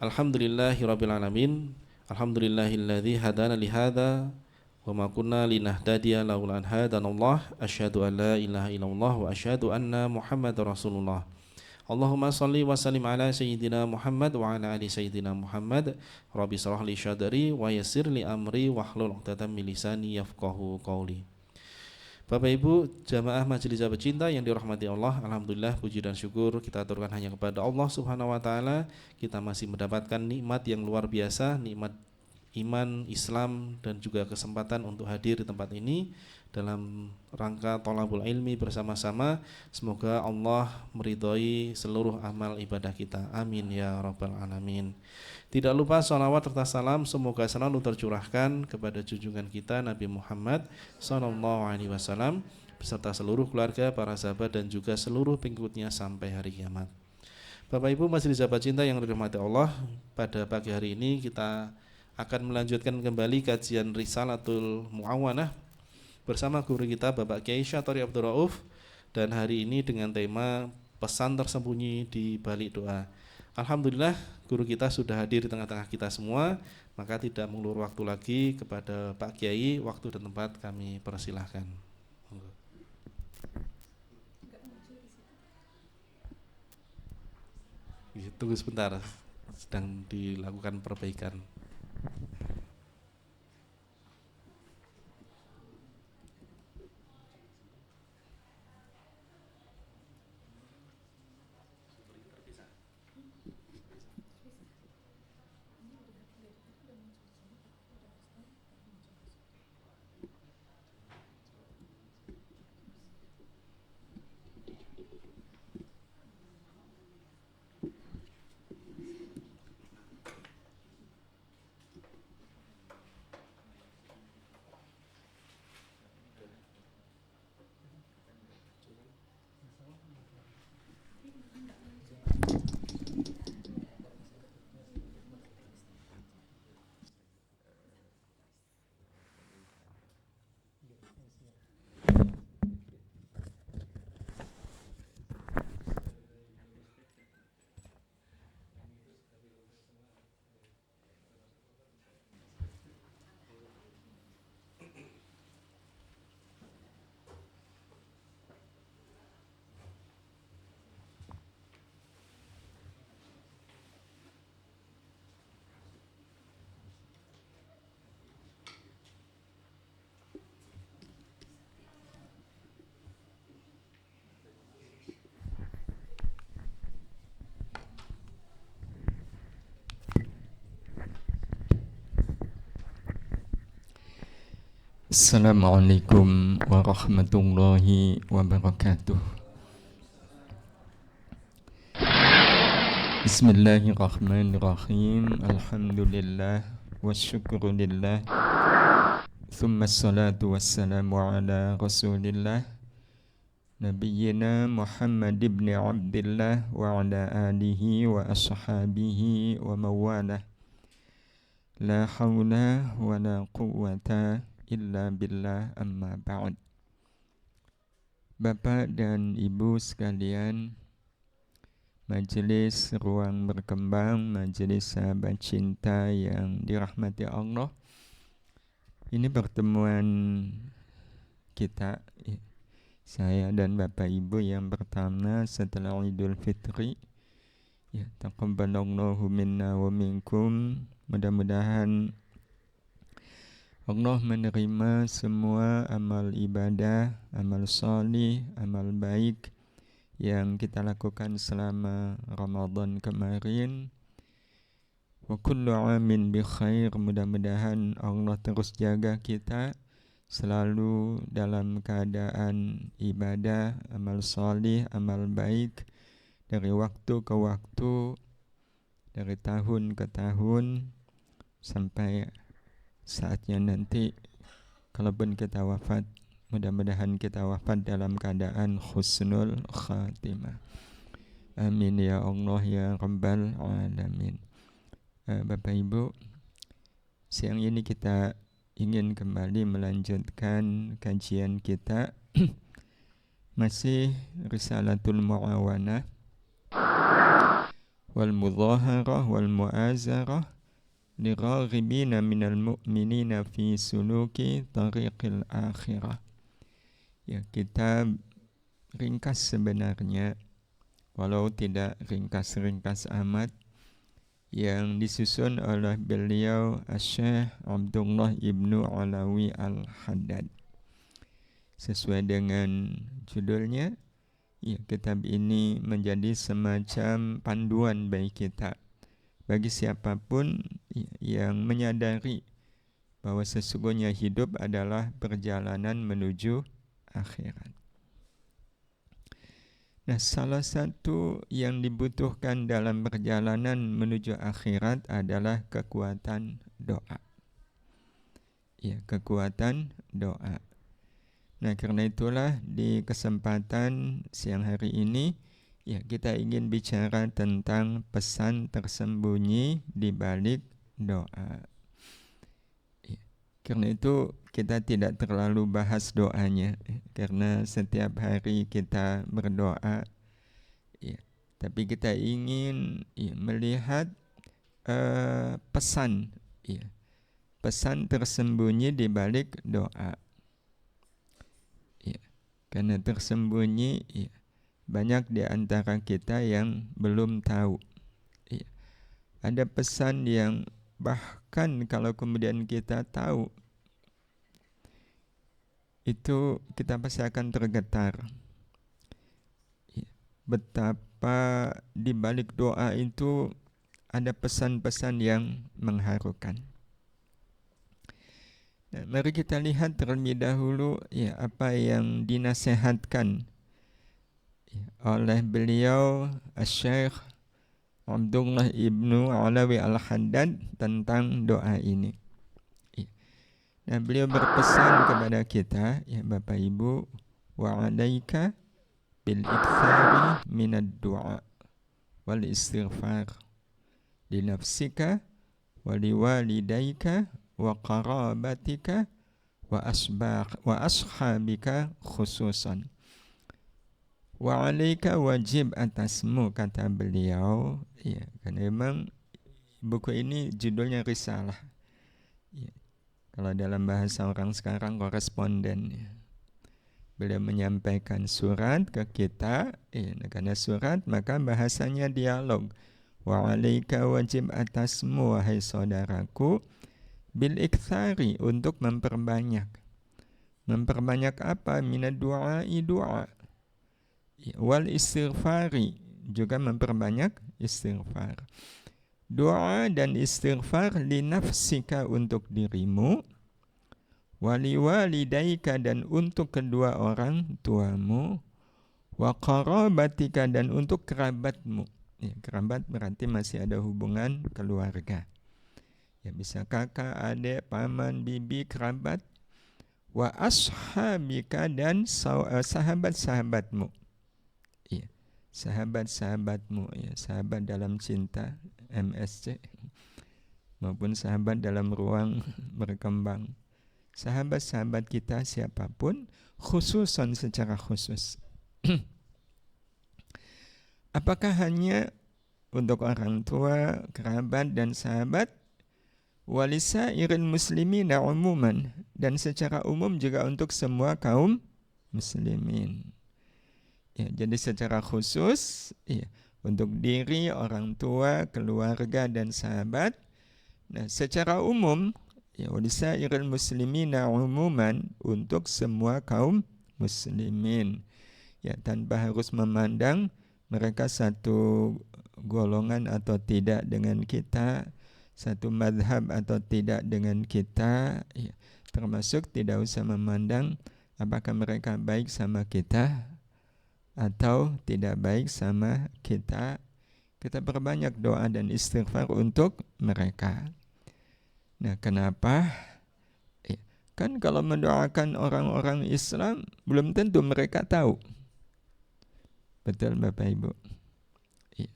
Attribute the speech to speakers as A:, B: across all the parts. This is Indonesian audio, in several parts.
A: Alhamdulillahirabbil alamin. Alhamdulillahilladzi hadana li hadza wa ma kunna linahtadiya laula an hadanallah. Asyhadu an la ilaha illallah wa asyhadu anna Muhammadar Rasulullah. Allahumma salli wa sallim ala sayyidina Muhammad wa ala ali sayyidina Muhammad. Rabbi shrah li sadri wa yassir li amri wahlul 'uqdatam min lisani yafqahu qawli. Bapak Ibu jamaah majelis sahabat cinta yang dirahmati Allah, alhamdulillah puji dan syukur kita aturkan hanya kepada Allah Subhanahu wa taala. Kita masih mendapatkan nikmat yang luar biasa, nikmat iman, Islam dan juga kesempatan untuk hadir di tempat ini dalam rangka thalabul ilmi bersama-sama. Semoga Allah meridhai seluruh amal ibadah kita. Amin ya rabbal alamin. Tidak lupa salawat serta salam semoga selalu tercurahkan kepada junjungan kita Nabi Muhammad SAW beserta seluruh keluarga, para sahabat dan juga seluruh pengikutnya sampai hari kiamat. Bapak Ibu majelis sahabat cinta yang dirahmati Allah, pada pagi hari ini kita akan melanjutkan kembali kajian Risalatul Mu'awanah bersama guru kita Bapak Kiai Syatori Abdul Rauf, dan hari ini dengan tema pesan tersembunyi di balik doa. Alhamdulillah guru kita sudah hadir di tengah-tengah kita semua, maka tidak mengulur waktu lagi, kepada Pak Kiai waktu dan tempat kami persilahkan. Tunggu sebentar, sedang dilakukan perbaikan.
B: Assalamualaikum warahmatullahi wabarakatuh. Bismillahirrahmanirrahim. Alhamdulillah wassyukrulillah. Thumma assalatu wassalamu ala rasulillah Nabiyyina Muhammad ibn Abdillah wa ala alihi wa ashabihi wa mawalah. La hawla wa la quwwata illa billah, amma ba'd. Bapak dan Ibu sekalian, majelis ruang berkembang, majelis sahabat cinta yang dirahmati Allah, ini pertemuan kita, saya dan Bapak Ibu yang pertama setelah Idul Fitri. Ya, taqabbalallahu minna wa minkum. Mudah-mudahan Allah menerima semua amal ibadah, amal salih, amal baik yang kita lakukan selama Ramadan kemarin. Wa kullu amin bi khair. Mudah-mudahan Allah terus jaga kita selalu dalam keadaan ibadah, amal salih, amal baik dari waktu ke waktu, dari tahun ke tahun, sampai saatnya nanti kalaupun kita wafat, mudah-mudahan kita wafat dalam keadaan husnul khatimah. Amin ya Allah ya Rabbal alamin. Bapak Ibu, siang ini kita ingin kembali melanjutkan kajian kita masih Risalatul Mu'awanah wal mudhaharah wal mu'azarah liraghibina minal mu'minina fi suluki tariqil akhirah. Ya, kita ringkas sebenarnya, walau tidak ringkas-ringkas amat, yang disusun oleh beliau Syekh Abdullah Ibnu Alawi Al-Haddad. Sesuai dengan judulnya, ya, kitab ini menjadi semacam panduan bagi kita, bagi siapapun yang menyadari bahwa sesungguhnya hidup adalah perjalanan menuju akhirat. Nah, salah satu yang dibutuhkan dalam perjalanan menuju akhirat adalah kekuatan doa. Ya, kekuatan doa. Nah, karena itulah di kesempatan siang hari ini, ya, kita ingin bicara tentang pesan tersembunyi di balik doa. Ya, karena itu kita tidak terlalu bahas doanya, karena setiap hari kita berdoa, ya, tapi kita ingin, ya, melihat pesan, ya, pesan tersembunyi di balik doa. Ya, karena tersembunyi, ya, banyak di antara kita yang belum tahu. Ya, ada pesan yang bahkan kalau kemudian kita tahu, itu kita pasti akan tergetar. Ya, betapa di balik doa itu ada pesan-pesan yang mengharukan. Nah, mari kita lihat terlebih dahulu, ya, apa yang dinasihatkan, ya, oleh beliau Syekh Abdullah Ibnu Alawi Al-Haddad tentang doa ini. Ya. Nah, beliau berpesan kepada kita, ya Bapak Ibu, wa 'alaika bil iktsari minad du'a wal istighfar li nafsika wa liwalidayka wa qarabatika wa ashabika khususan. Wa 'alaika wajib atasmu, kata beliau, ya, karena memang buku ini judulnya risalah. Ya, kalau dalam bahasa orang sekarang koresponden, ya. Beliau menyampaikan surat ke kita, ya, karena surat maka bahasanya dialog. Wa 'alaika wajib atasmu, wahai saudaraku, bil iktsari, untuk memperbanyak. Memperbanyak apa? Minad du'ai, doa. Wal istighfari, juga memperbanyak istighfar. Doa dan istighfar li nafsika, untuk dirimu, wali walidaika, dan untuk kedua orang tuamu, wa qarabatika, dan untuk kerabatmu. Ya, kerabat berarti masih ada hubungan keluarga. Ya, bisa kakak, adik, paman, bibi, kerabat. Wa ashabika, dan sahabat-sahabatmu. Ya, sahabat-sahabatmu, ya, sahabat dalam cinta, MSC, maupun sahabat dalam ruang berkembang. Sahabat-sahabat kita siapapun, khususan, secara khusus. Apakah hanya untuk orang tua, kerabat, dan sahabat? Walisairin muslimina umuman, dan secara umum juga untuk semua kaum muslimin. Ya, jadi secara khusus, ya, untuk diri, orang tua, keluarga, dan sahabat. Nah, secara umum, ya, walisairin muslimina umuman, untuk semua kaum muslimin. Ya, tanpa harus memandang mereka satu golongan atau tidak dengan kita, satu madhab atau tidak dengan kita, ya, termasuk tidak usah memandang apakah mereka baik sama kita atau tidak baik sama kita. Kita perbanyak doa dan istighfar untuk mereka. Nah, kenapa? Ya, kan kalau mendoakan orang-orang Islam, belum tentu mereka tahu. Betul Bapak Ibu. Ya.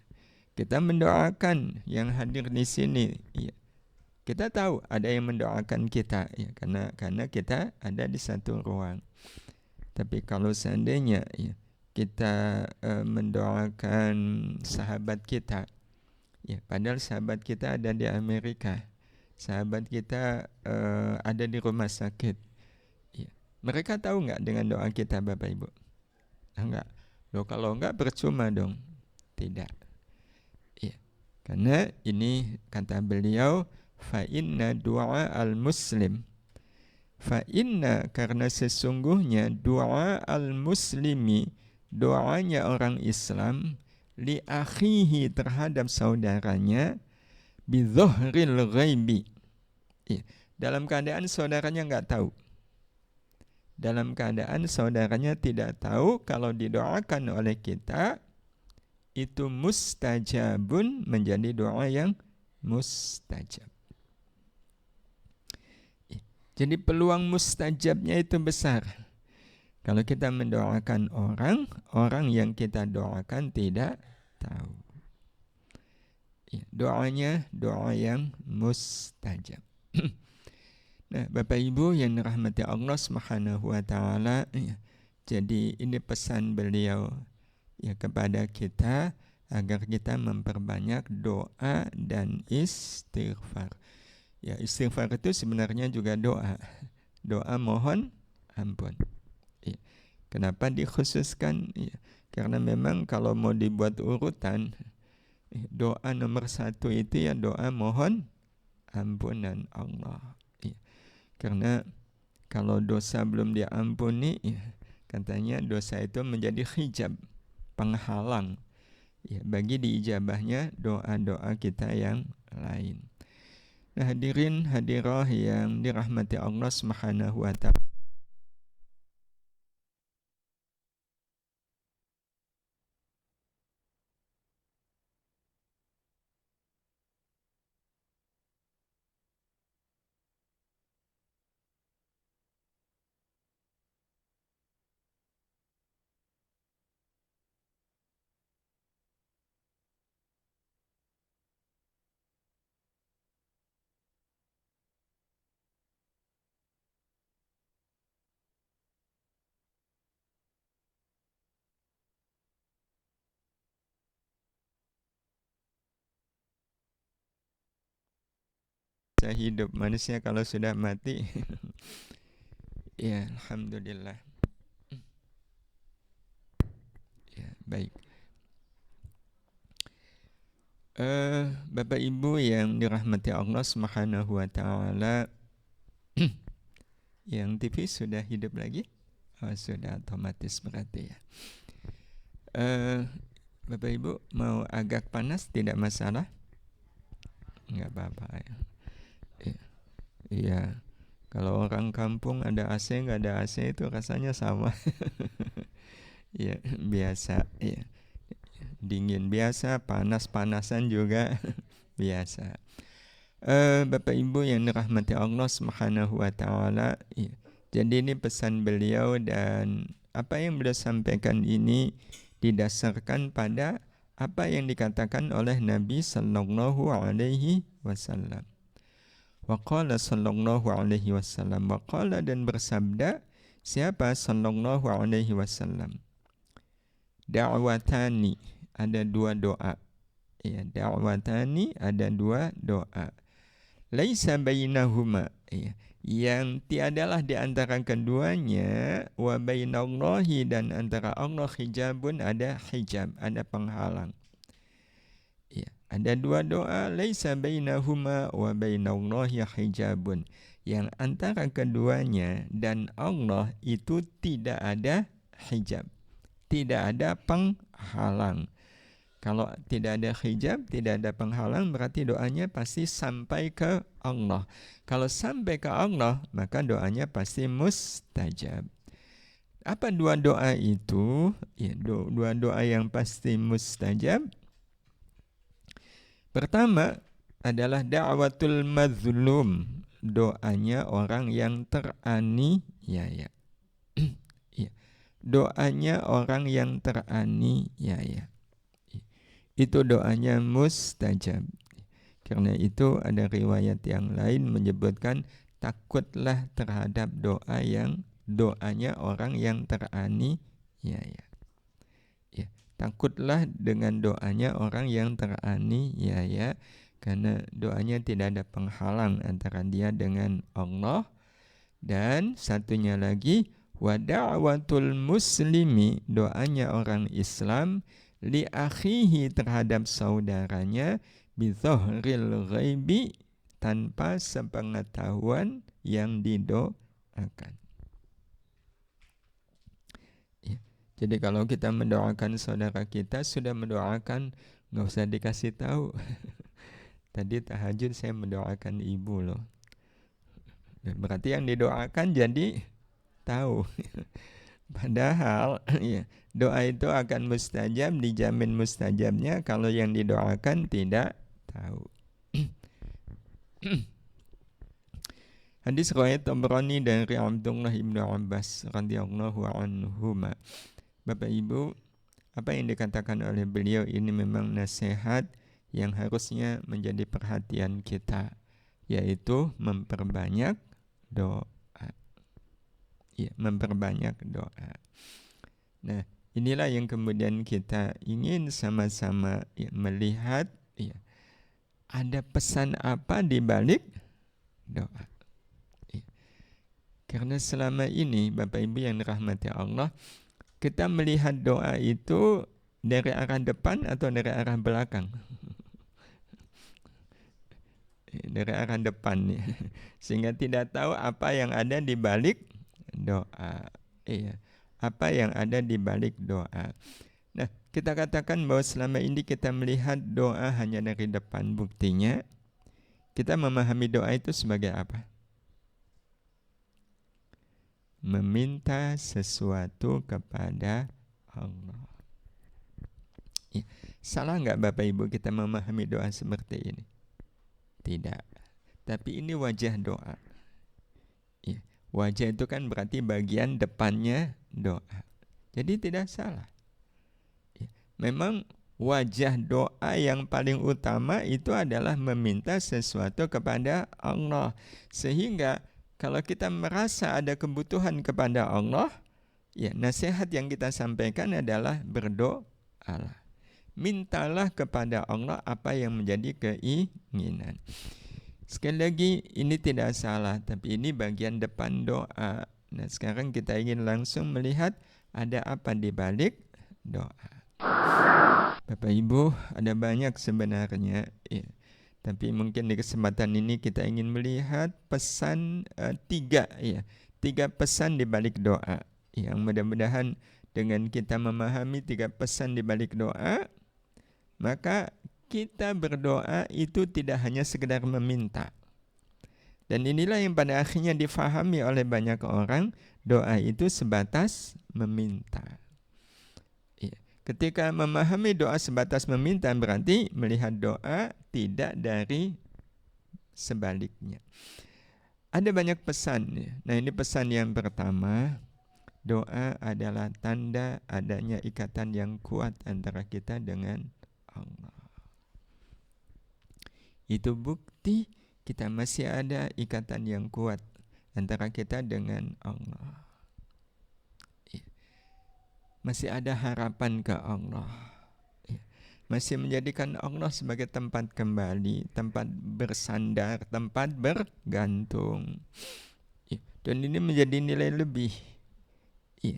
B: Kita mendoakan yang hadir di sini, ya. Kita tahu ada yang mendoakan kita, ya, karena kita ada di satu ruang. Tapi kalau seandainya, ya, kita mendoakan sahabat kita, Ya, padahal sahabat kita ada di Amerika, sahabat kita ada di rumah sakit. Ya. Mereka tahu nggak dengan doa kita, Bapak Ibu? Enggak. Loh, kalau enggak percuma dong. Tidak. Ya. Karena ini kata beliau, fa inna du'a al-muslim. Fa inna, karena sesungguhnya doa al-muslimi, doanya orang Islam, li akhihi, terhadap saudaranya, bi dhahril ghaibi. Ya. Dalam keadaan saudaranya enggak tahu. Dalam keadaan saudaranya tidak tahu, kalau didoakan oleh kita itu mustajabun, menjadi doa yang mustajab. Jadi peluang mustajabnya itu besar. Kalau kita mendoakan orang, orang yang kita doakan tidak tahu. Doanya doa yang mustajab. Nah, Bapak Ibu yang dirahmati Allah Subhanahu wa taala, jadi ini pesan beliau ya kepada kita agar kita memperbanyak doa dan istighfar. Ya, istighfar itu sebenarnya juga doa. Doa mohon ampun. Ya. Kenapa dikhususkan? Ya, karena memang kalau mau dibuat urutan, doa nomor 1 itu ya doa mohon ampunan Allah. Karena kalau dosa belum diampuni, ya, katanya dosa itu menjadi hijab, penghalang ya, bagi diijabahnya doa-doa kita yang lain. Nah, hadirin hadirah yang dirahmati Allah Subhanahu wa taala. Hidup manusia kalau sudah mati ya alhamdulillah. Ya, baik. Bapak Ibu yang dirahmati Allah Subhanahu wa taala, yang TV sudah hidup lagi? Oh, sudah otomatis berarti ya. Bapak Ibu mau agak panas tidak masalah? Enggak apa-apa ya. Iya, kalau orang kampung ada AC nggak ada AC itu rasanya sama. Ya biasa, ya. Dingin biasa, panas-panasan juga biasa. Bapak Ibu yang dirahmati Allah Subhanahu wa taala, ya. Jadi ini pesan beliau, dan apa yang beliau sampaikan ini didasarkan pada apa yang dikatakan oleh Nabi sallallahu alaihi wasallam. Waqala sallallahu alaihi wasallam, waqala, dan bersabda siapa sallallahu alaihi wasallam, da'watani, ada dua doa. Ya, da'watani, ada dua doa. Laisa bainahuma, ya, yang tiadalah di antara keduanya, wa bainallahi, dan antara Allah, hijabun, ada hijab, ada penghalang. Ya, ada dua doa, laisa bainahuma wa bainallahi hijabun, yang antara keduanya dan Allah itu tidak ada hijab, tidak ada penghalang. Kalau tidak ada hijab, tidak ada penghalang, berarti doanya pasti sampai ke Allah. Kalau sampai ke Allah, maka doanya pasti mustajab. Apa dua doa itu? Ya, dua doa yang pasti mustajab. Pertama adalah da'watul mazlum, doanya orang yang teraniaya. Ya. Doanya orang yang teraniaya, itu doanya mustajab. Karena itu ada riwayat yang lain menyebutkan takutlah terhadap doa yang doanya orang yang teraniaya. Ya, Takutlah dengan doanya orang yang teraniaya, karena doanya tidak ada penghalang antara dia dengan Allah. Dan satunya lagi, wa da'watul muslimi, doanya orang Islam li akhihi, terhadap saudaranya, bi dhahril ghaibi, tanpa sepengetahuan yang didoakan. Jadi kalau kita mendoakan saudara kita, sudah mendoakan, nggak usah dikasih tahu. Tadi tahajud saya mendoakan ibu loh. Berarti yang didoakan jadi tahu. Padahal ya, doa itu akan mustajab, dijamin mustajabnya kalau yang didoakan tidak tahu. Hadis riwayat Tabrani dari Abdullah ibnu Abbas radhiyallahu anhuma. Bapak Ibu, apa yang dikatakan oleh beliau ini memang nasihat yang harusnya menjadi perhatian kita, yaitu memperbanyak doa. Ya, memperbanyak doa. Nah, inilah yang kemudian kita ingin sama-sama melihat, ada pesan apa di balik doa. Karena selama ini Bapak Ibu yang dirahmati Allah, kita melihat doa itu dari arah depan atau dari arah belakang? Dari arah depan, ya. Sehingga tidak tahu apa yang ada di balik doa. Apa yang ada di balik doa. Nah, kita katakan bahwa selama ini kita melihat doa hanya dari depan. Buktinya, kita memahami doa itu sebagai apa? Meminta sesuatu kepada Allah. Salah nggak Bapak Ibu kita memahami doa seperti ini? Tidak. Tapi ini wajah doa. Wajah itu kan berarti bagian depannya doa. Jadi tidak salah. Memang wajah doa yang paling utama itu adalah meminta sesuatu kepada Allah. Sehingga kalau kita merasa ada kebutuhan kepada Allah, nasihat yang kita sampaikan adalah berdoalah. Mintalah kepada Allah apa yang menjadi keinginan. Sekali lagi, ini tidak salah, tapi ini bagian depan doa. Nah, sekarang kita ingin langsung melihat ada apa di balik doa. Bapak Ibu, ada banyak sebenarnya, tapi mungkin di kesempatan ini kita ingin melihat pesan tiga pesan di balik doa. Yang mudah-mudahan dengan kita memahami 3 pesan di balik doa, maka kita berdoa itu tidak hanya sekedar meminta. Dan inilah yang pada akhirnya difahami oleh banyak orang, doa itu sebatas meminta. Ketika memahami doa sebatas meminta, berarti melihat doa tidak dari sebaliknya. Ada banyak pesan. Nah, ini pesan yang pertama, doa adalah tanda adanya ikatan yang kuat antara kita dengan Allah. Itu bukti kita masih ada ikatan yang kuat antara kita dengan Allah. Masih ada harapan ke Allah. Masih menjadikan Allah sebagai tempat kembali, tempat bersandar, tempat bergantung. Dan ini menjadi nilai lebih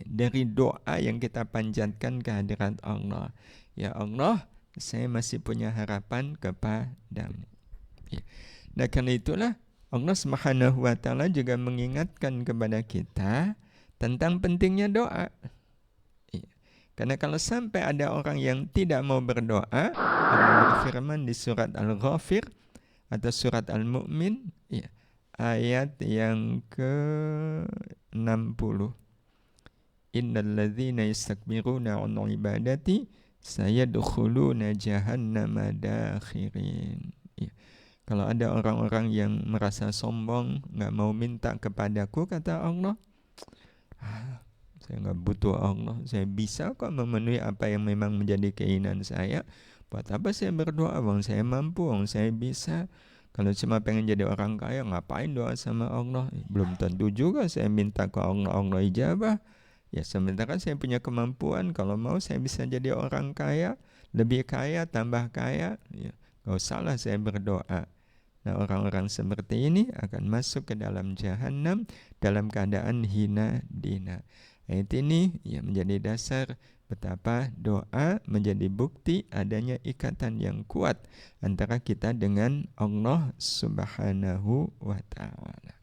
B: dari doa yang kita panjatkan kehadirat Allah. Ya Allah, saya masih punya harapan kepadamu. Nah, karena itulah Allah Subhanahu wa taala juga mengingatkan kepada kita tentang pentingnya doa. Karena kalau sampai ada orang yang tidak mau berdoa, Allah berfirman di surat Al-Ghafir atau surat Al-Mu'min, ayat yang ke-60. Innal ladzina yastakbiruna 'an ibadati sayadkhuluna jahannama dakhirin. Kalau ada orang-orang yang merasa sombong, enggak mau minta kepadaku, kata Allah, saya enggak butuh Allah, saya bisa kok memenuhi apa yang memang menjadi keinginan saya. Buat apa saya berdoa? Bang, saya mampu, bang, saya bisa. Kalau cuma pengen jadi orang kaya, ngapain doa sama Allah? Belum tentu juga saya minta ke Allah, Allah ijabah. Ya sementara saya punya kemampuan, kalau mau saya bisa jadi orang kaya, lebih kaya, tambah kaya. Ya, gak usahlah saya berdoa. Nah orang-orang seperti ini akan masuk ke dalam jahanam dalam keadaan hina dina. Ayat ini ya menjadi dasar betapa doa menjadi bukti adanya ikatan yang kuat antara kita dengan Allah Subhanahu wa Ta'ala.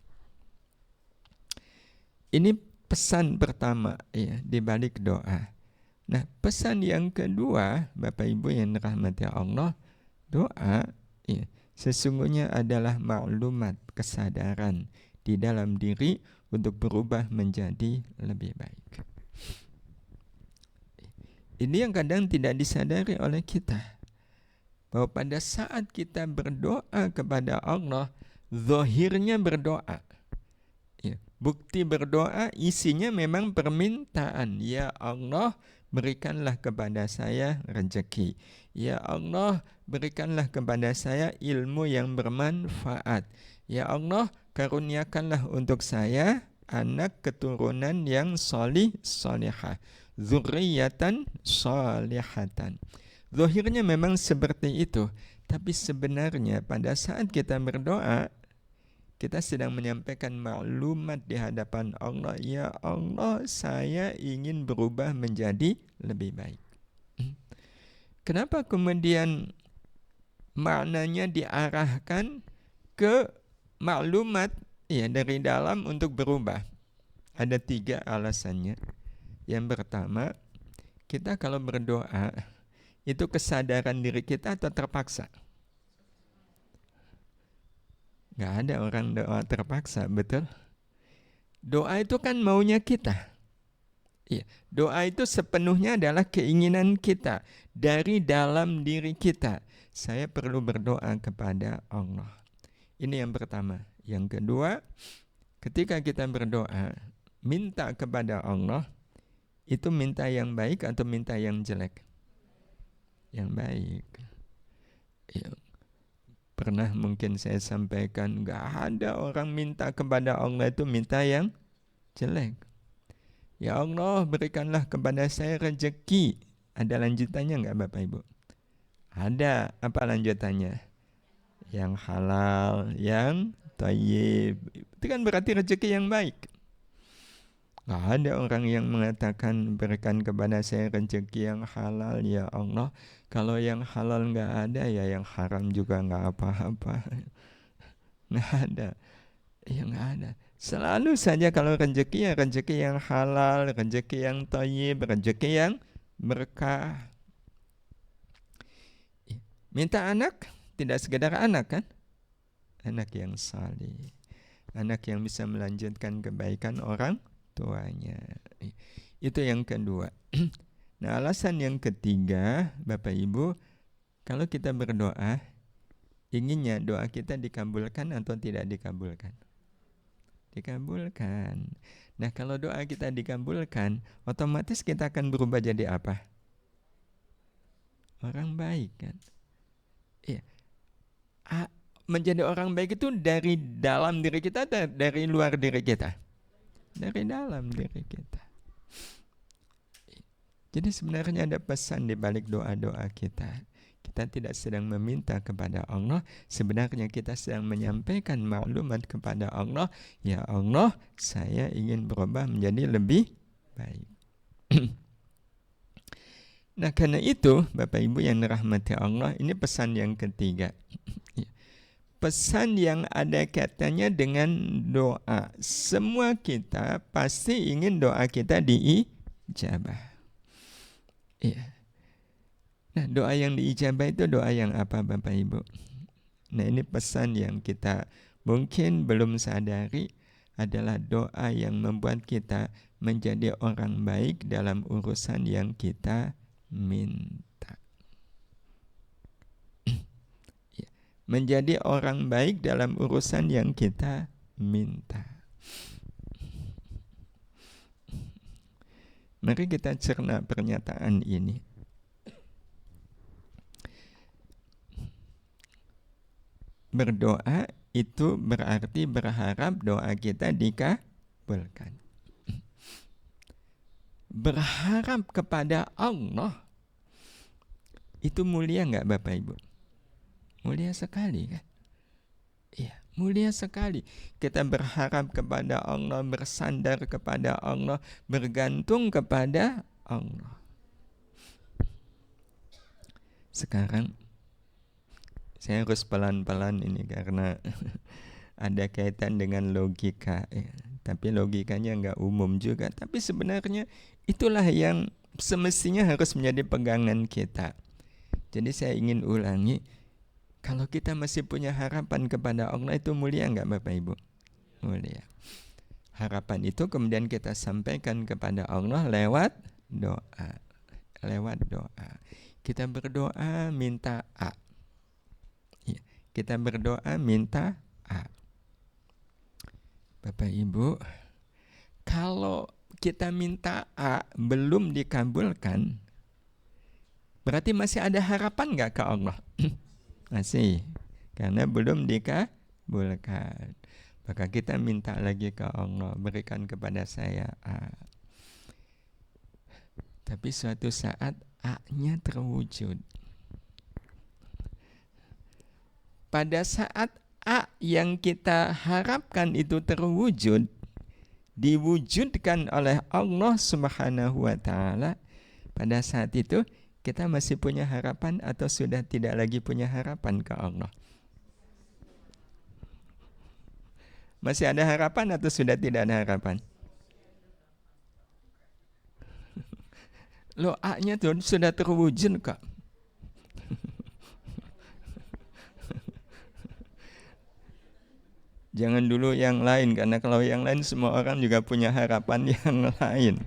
B: Ini pesan pertama ya di balik doa. Nah, pesan yang kedua, Bapak Ibu yang dirahmati Allah, doa ya, sesungguhnya adalah maklumat, kesadaran di dalam diri untuk berubah menjadi lebih baik. Ini yang kadang tidak disadari oleh kita, bahwa pada saat kita berdoa kepada Allah, zahirnya berdoa. Ya, bukti berdoa isinya memang permintaan. Ya Allah, berikanlah kepada saya rezeki. Ya Allah, berikanlah kepada saya ilmu yang bermanfaat. Ya Allah, karuniakanlah untuk saya anak keturunan yang solihah, zurriyatan solihatan. Zahirnya memang seperti itu, tapi sebenarnya pada saat kita berdoa, kita sedang menyampaikan maklumat di hadapan Allah. Ya Allah, saya ingin berubah menjadi lebih baik. Kenapa kemudian maknanya diarahkan ke maklumat ya dari dalam untuk berubah? Ada 3 alasannya. Yang pertama, kita kalau berdoa itu kesadaran diri kita atau terpaksa? Gak ada orang doa terpaksa, betul? Doa itu kan maunya kita. Ya, doa itu sepenuhnya adalah keinginan kita dari dalam diri kita. Saya perlu berdoa kepada Allah. Ini yang pertama. Yang kedua, ketika kita berdoa, minta kepada Allah, itu minta yang baik atau minta yang jelek? Yang baik. Ya. Pernah mungkin saya sampaikan, gak ada orang minta kepada Allah itu minta yang jelek. Ya Allah, berikanlah kepada saya rezeki. Ada lanjutannya enggak Bapak Ibu? Ada. Apa lanjutannya? Yang halal, yang thayyib. Itu kan berarti rezeki yang baik. Gak ada orang yang mengatakan berikan kepada saya rezeki yang halal ya Allah. Kalau yang halal gak ada, ya yang haram juga gak apa-apa. Gak ada. Ya gak ada. Selalu saja kalau rezeki ya rezeki yang halal, rezeki yang thayyib, rezeki yang berkah. Minta anak, tidak sekedar anak kan? Anak yang saleh. Anak yang bisa melanjutkan kebaikan orang tuanya. Itu yang kedua. Nah, alasan yang ketiga, Bapak Ibu, kalau kita berdoa, inginnya doa kita dikabulkan atau tidak dikabulkan? Dikabulkan. Nah, kalau doa kita dikabulkan, otomatis kita akan berubah jadi apa? Orang baik kan? Iya. Menjadi orang baik itu dari dalam diri kita atau dari luar diri kita? Dari dalam diri kita. Jadi sebenarnya ada pesan di balik doa-doa kita. Kita tidak sedang meminta kepada Allah, sebenarnya kita sedang menyampaikan maklumat kepada Allah. Ya Allah, saya ingin berubah menjadi lebih baik. Nah, karena itu Bapak Ibu yang dirahmati Allah, ini pesan yang ketiga. Pesan yang ada kaitannya dengan doa. Semua kita pasti ingin doa kita diijabah. Iya. Nah, doa yang diijabah itu doa yang apa Bapak Ibu? Nah, ini pesan yang kita mungkin belum sadari adalah doa yang membuat kita menjadi orang baik dalam urusan yang kita minta. Menjadi orang baik dalam urusan yang kita minta. Mari kita cerna pernyataan ini. Berdoa itu berarti berharap doa kita dikabulkan. berharap kepada Allah itu mulia nggak Bapak Ibu? Mulia sekali kan? Iya, mulia sekali. Kita berharap kepada Allah, bersandar kepada Allah, bergantung kepada Allah. Sekarang saya harus pelan-pelan ini karena ada kaitan dengan logika ya. Tapi logikanya nggak umum juga. Tapi sebenarnya itulah yang semestinya harus menjadi pegangan kita. Jadi saya ingin ulangi, kalau kita masih punya harapan kepada Allah itu mulia nggak Bapak Ibu? Mulia. Harapan itu kemudian kita sampaikan kepada Allah lewat doa. Lewat doa. Kita berdoa minta A. Ya, kita berdoa minta A. Bapak Ibu, kalau kita minta A belum dikabulkan, berarti masih ada harapan nggak ke Allah? Masih, karena belum dikabulkan. Maka kita minta lagi ke Allah, berikan kepada saya A. Tapi suatu saat A-nya terwujud. Pada saat A yang kita harapkan itu terwujud, diwujudkan oleh Allah Subhanahu wa Ta'ala, pada saat itu kita masih punya harapan atau sudah tidak lagi punya harapan ke Allah? Masih ada harapan atau sudah tidak ada harapan? Loh, A-nya tuh sudah terwujud kok. Jangan dulu yang lain, karena kalau yang lain semua orang juga punya harapan yang lain.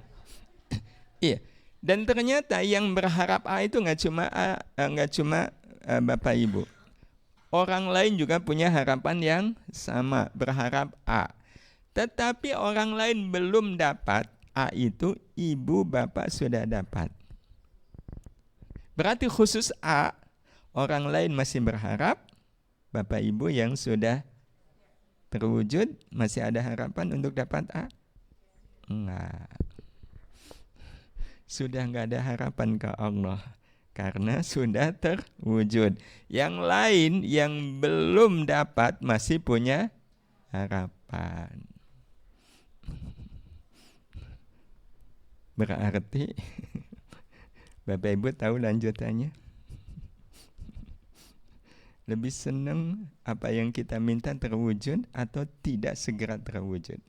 B: Iya. Dan ternyata yang berharap A itu nggak cuma Bapak Ibu. Orang lain juga punya harapan yang sama, berharap A. Tetapi orang lain belum dapat A itu, ibu bapak sudah dapat. Berarti khusus A, orang lain masih berharap, Bapak Ibu yang sudah terwujud masih ada harapan untuk dapat A? Enggak. Sudah enggak ada harapan ke Allah karena sudah terwujud. Yang lain yang belum dapat masih punya harapan. Berarti Bapak Ibu tahu lanjutannya? Lebih senang apa yang kita minta terwujud atau tidak segera terwujud?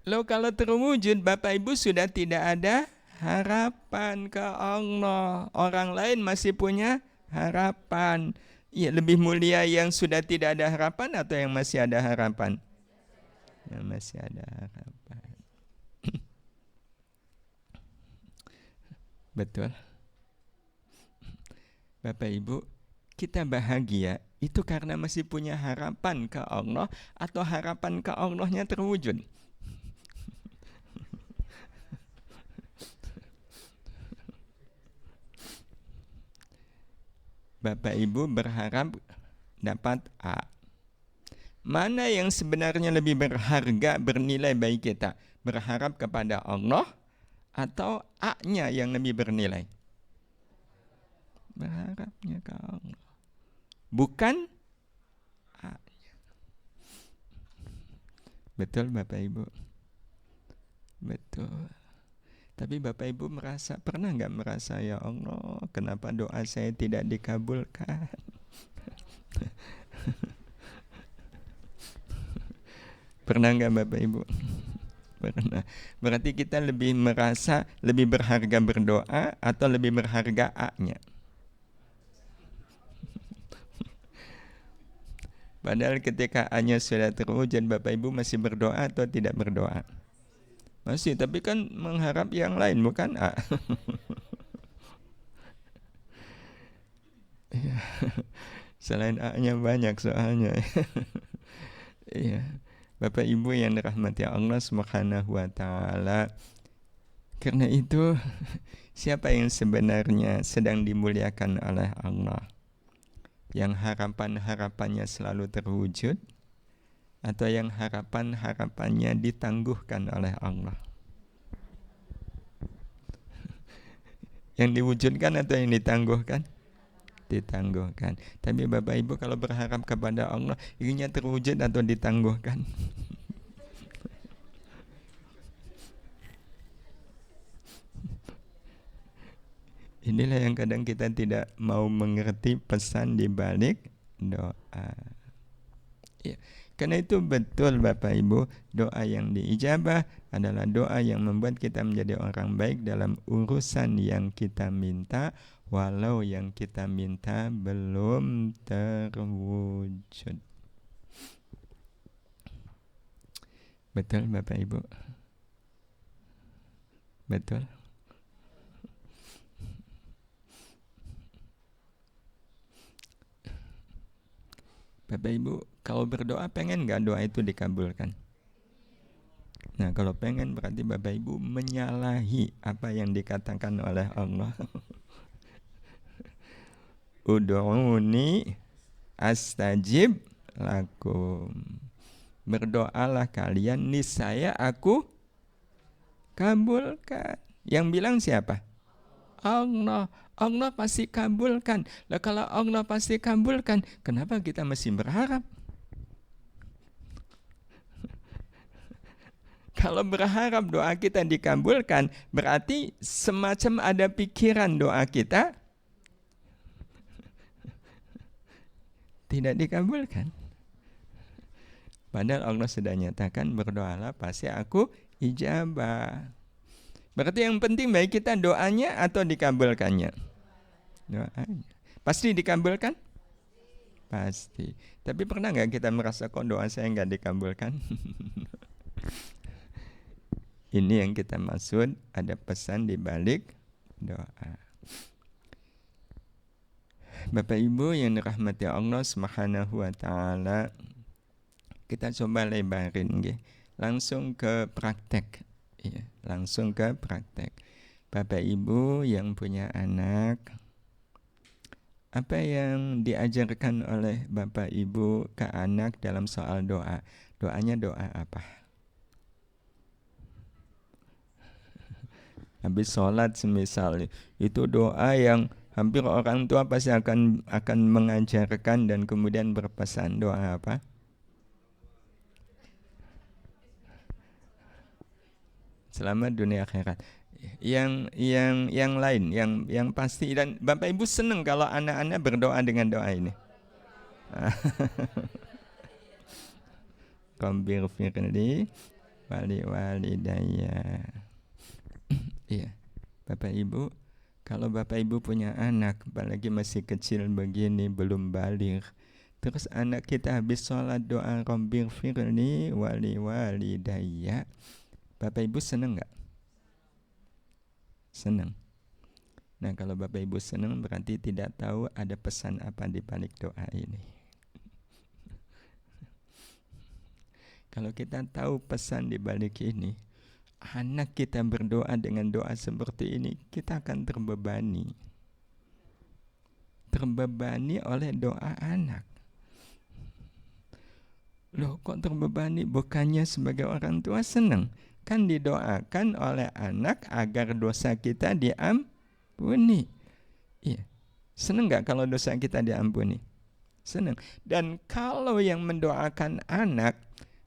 B: Loh, kalau terwujud Bapak Ibu sudah tidak ada harapan ke Allah. Orang lain masih punya harapan. Ya, lebih mulia yang sudah tidak ada harapan atau yang masih ada harapan? Yang masih ada harapan. Betul. Bapak Ibu, kita bahagia itu karena masih punya harapan ke Allah atau harapan ke Allahnya terwujud? Bapak Ibu berharap dapat A. Mana yang sebenarnya lebih berharga, bernilai bagi kita? Berharap kepada Allah atau A-nya yang lebih bernilai? Berharapnya ke Allah, bukan A-nya. Betul Bapak Ibu? Betul. Tapi Bapak Ibu pernah nggak merasa, ya Allah, kenapa doa saya tidak dikabulkan? Pernah nggak Bapak Ibu? Pernah. Berarti kita lebih merasa lebih berharga berdoa atau lebih berharga A-nya? Padahal ketika A-nya sudah terwujud, Bapak Ibu masih berdoa atau tidak berdoa? Masih, tapi kan mengharap yang lain, bukan A. Selain A-nya banyak soalnya. Iya. Bapak Ibu yang dirahmati Allah Subhanahu wa Ta'ala, karena itu siapa yang sebenarnya sedang dimuliakan oleh Allah? Yang harapan-harapannya selalu terwujud atau yang harapannya ditangguhkan oleh Allah? Yang diwujudkan atau yang ditangguhkan? Ditangguhkan. Tapi Bapak Ibu kalau berharap kepada Allah, inginnya terwujud atau ditangguhkan? Inilah yang kadang kita tidak mau mengerti pesan di balik doa. Ya. Karena itu betul Bapak Ibu, doa yang diijabah adalah doa yang membuat kita menjadi orang baik dalam urusan yang kita minta, walau yang kita minta belum terwujud. Betul Bapak Ibu? Betul? Bapak Ibu, kalau berdoa pengen nggak doa itu dikabulkan? Nah, kalau pengen berarti Bapak Ibu menyalahi apa yang dikatakan oleh Allah. Ud'uni astajib lakum. Berdoalah kalian, niscaya aku kabulkan. Yang bilang siapa? Allah. Allah pasti kabulkan. Lah kalau Allah pasti kabulkan, kenapa kita mesti berharap? Kalau berharap doa kita dikabulkan, berarti semacam ada pikiran doa kita tidak dikabulkan. Padahal Allah sudah nyatakan berdoalah pasti aku ijabah. Berarti yang penting baik kita doanya atau dikabulkannya? Doanya. Pasti dikabulkan? Pasti. Tapi pernah nggak kita merasa kok doa saya nggak dikabulkan? Ini yang kita maksud, ada pesan di balik doa. Bapak Ibu yang dirahmati Allah Subhanahu wa taala, kita coba lebarin nggih. Langsung ke praktek. Ya, langsung ke praktek. Bapak Ibu yang punya anak, apa yang diajarkan oleh Bapak Ibu ke anak dalam soal doa? Doanya doa apa? Habis sholat semisal itu doa yang hampir orang tua pasti akan mengajarkan dan kemudian berpesan. Doa apa? Selamat dunia akhirat. Yang lain, yang pasti, dan Bapak Ibu senang kalau anak-anak berdoa dengan doa ini. Rabbir firli wali walidayya. Iya, Bapak Ibu, kalau Bapak Ibu punya anak, apalagi masih kecil begini, belum baligh, terus anak kita habis sholat doa Rabbir firli wali walidayya, Bapak Ibu senang nggak? Senang. Nah, kalau Bapak Ibu senang berarti tidak tahu ada pesan apa di balik doa ini. Kalau kita tahu pesan di balik ini, anak kita berdoa dengan doa seperti ini, kita akan terbebani. Terbebani oleh doa anak. Loh, kok terbebani? Bukannya sebagai orang tua senang? Kan didoakan oleh anak agar dosa kita diampuni. Iya. Senang nggak kalau dosa kita diampuni? Senang. Dan kalau yang mendoakan anak,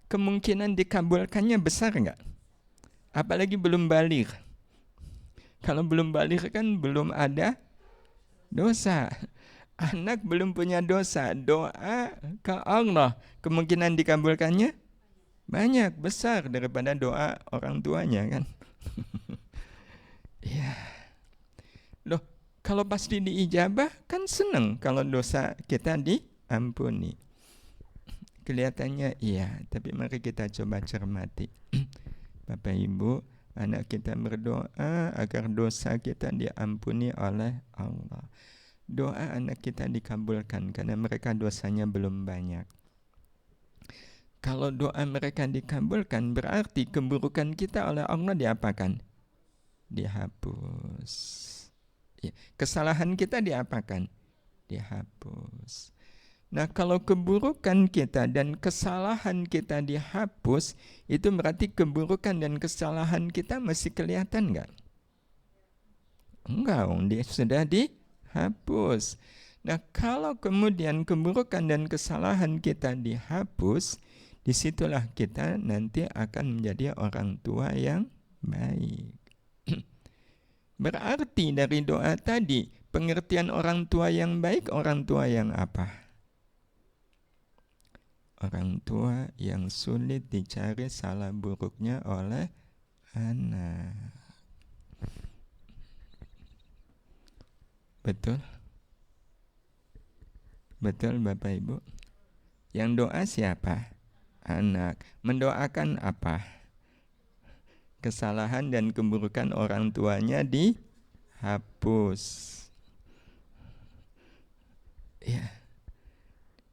B: kemungkinan dikabulkannya besar nggak? Apalagi belum baligh. Kalau belum baligh kan belum ada dosa. Anak belum punya dosa. Doa ke Allah, kemungkinan dikabulkannya banyak, besar daripada doa orang tuanya kan. Ya. Loh, kalau pasti diijabah kan senang kalau dosa kita diampuni. Kelihatannya iya, tapi mari kita coba cermati. Bapak Ibu, anak kita berdoa agar dosa kita diampuni oleh Allah. Doa anak kita dikabulkan karena mereka dosanya belum banyak. Kalau doa mereka dikabulkan, berarti keburukan kita oleh Allah diapakan? Dihapus. Ya. Kesalahan kita diapakan? Dihapus. Nah, kalau keburukan kita dan kesalahan kita dihapus, itu berarti keburukan dan kesalahan kita masih kelihatan nggak? Enggak, dia sudah dihapus. Nah, kalau kemudian keburukan dan kesalahan kita dihapus, disitulah kita nanti akan menjadi orang tua yang baik. Berarti dari doa tadi, pengertian orang tua yang baik, orang tua yang apa? Orang tua yang sulit dicari salah buruknya oleh anak. Betul? Betul Bapak Ibu? Yang doa siapa? Anak. Mendoakan apa? Kesalahan dan keburukan orang tuanya dihapus. Ya.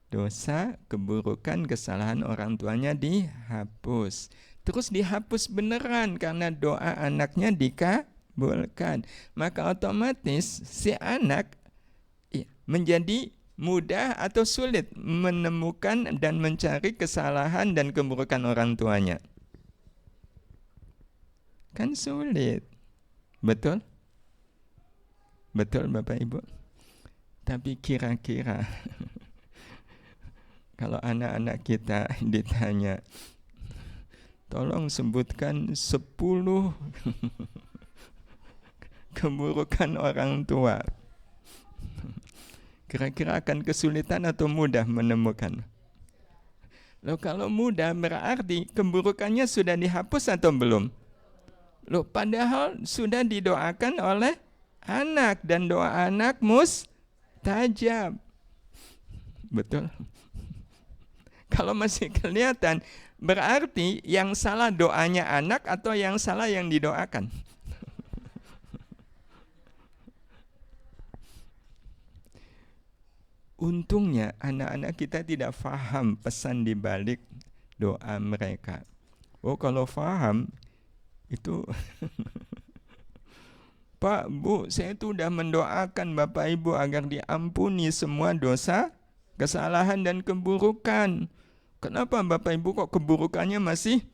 B: Dosa, keburukan, kesalahan orang tuanya dihapus. Terus dihapus beneran karena doa anaknya dikabulkan. Maka otomatis si anak menjadi mudah atau sulit menemukan dan mencari kesalahan dan keburukan orang tuanya. Kan sulit. Betul? Betul Bapak Ibu? Tapi kira-kira kalau anak-anak kita ditanya, tolong sebutkan 10 keburukan orang tua. Kira-kira akan kesulitan atau mudah menemukan? Loh, kalau mudah berarti keburukannya sudah dihapus atau belum? Loh, padahal sudah didoakan oleh anak dan doa anak mustajab. Betul? Kalau masih kelihatan, berarti yang salah doanya anak atau yang salah yang didoakan? Untungnya anak-anak kita tidak faham pesan di balik doa mereka. Oh, kalau faham itu Pak, Bu, saya itu sudah mendoakan Bapak Ibu agar diampuni semua dosa, kesalahan dan keburukan. Kenapa Bapak Ibu kok keburukannya masih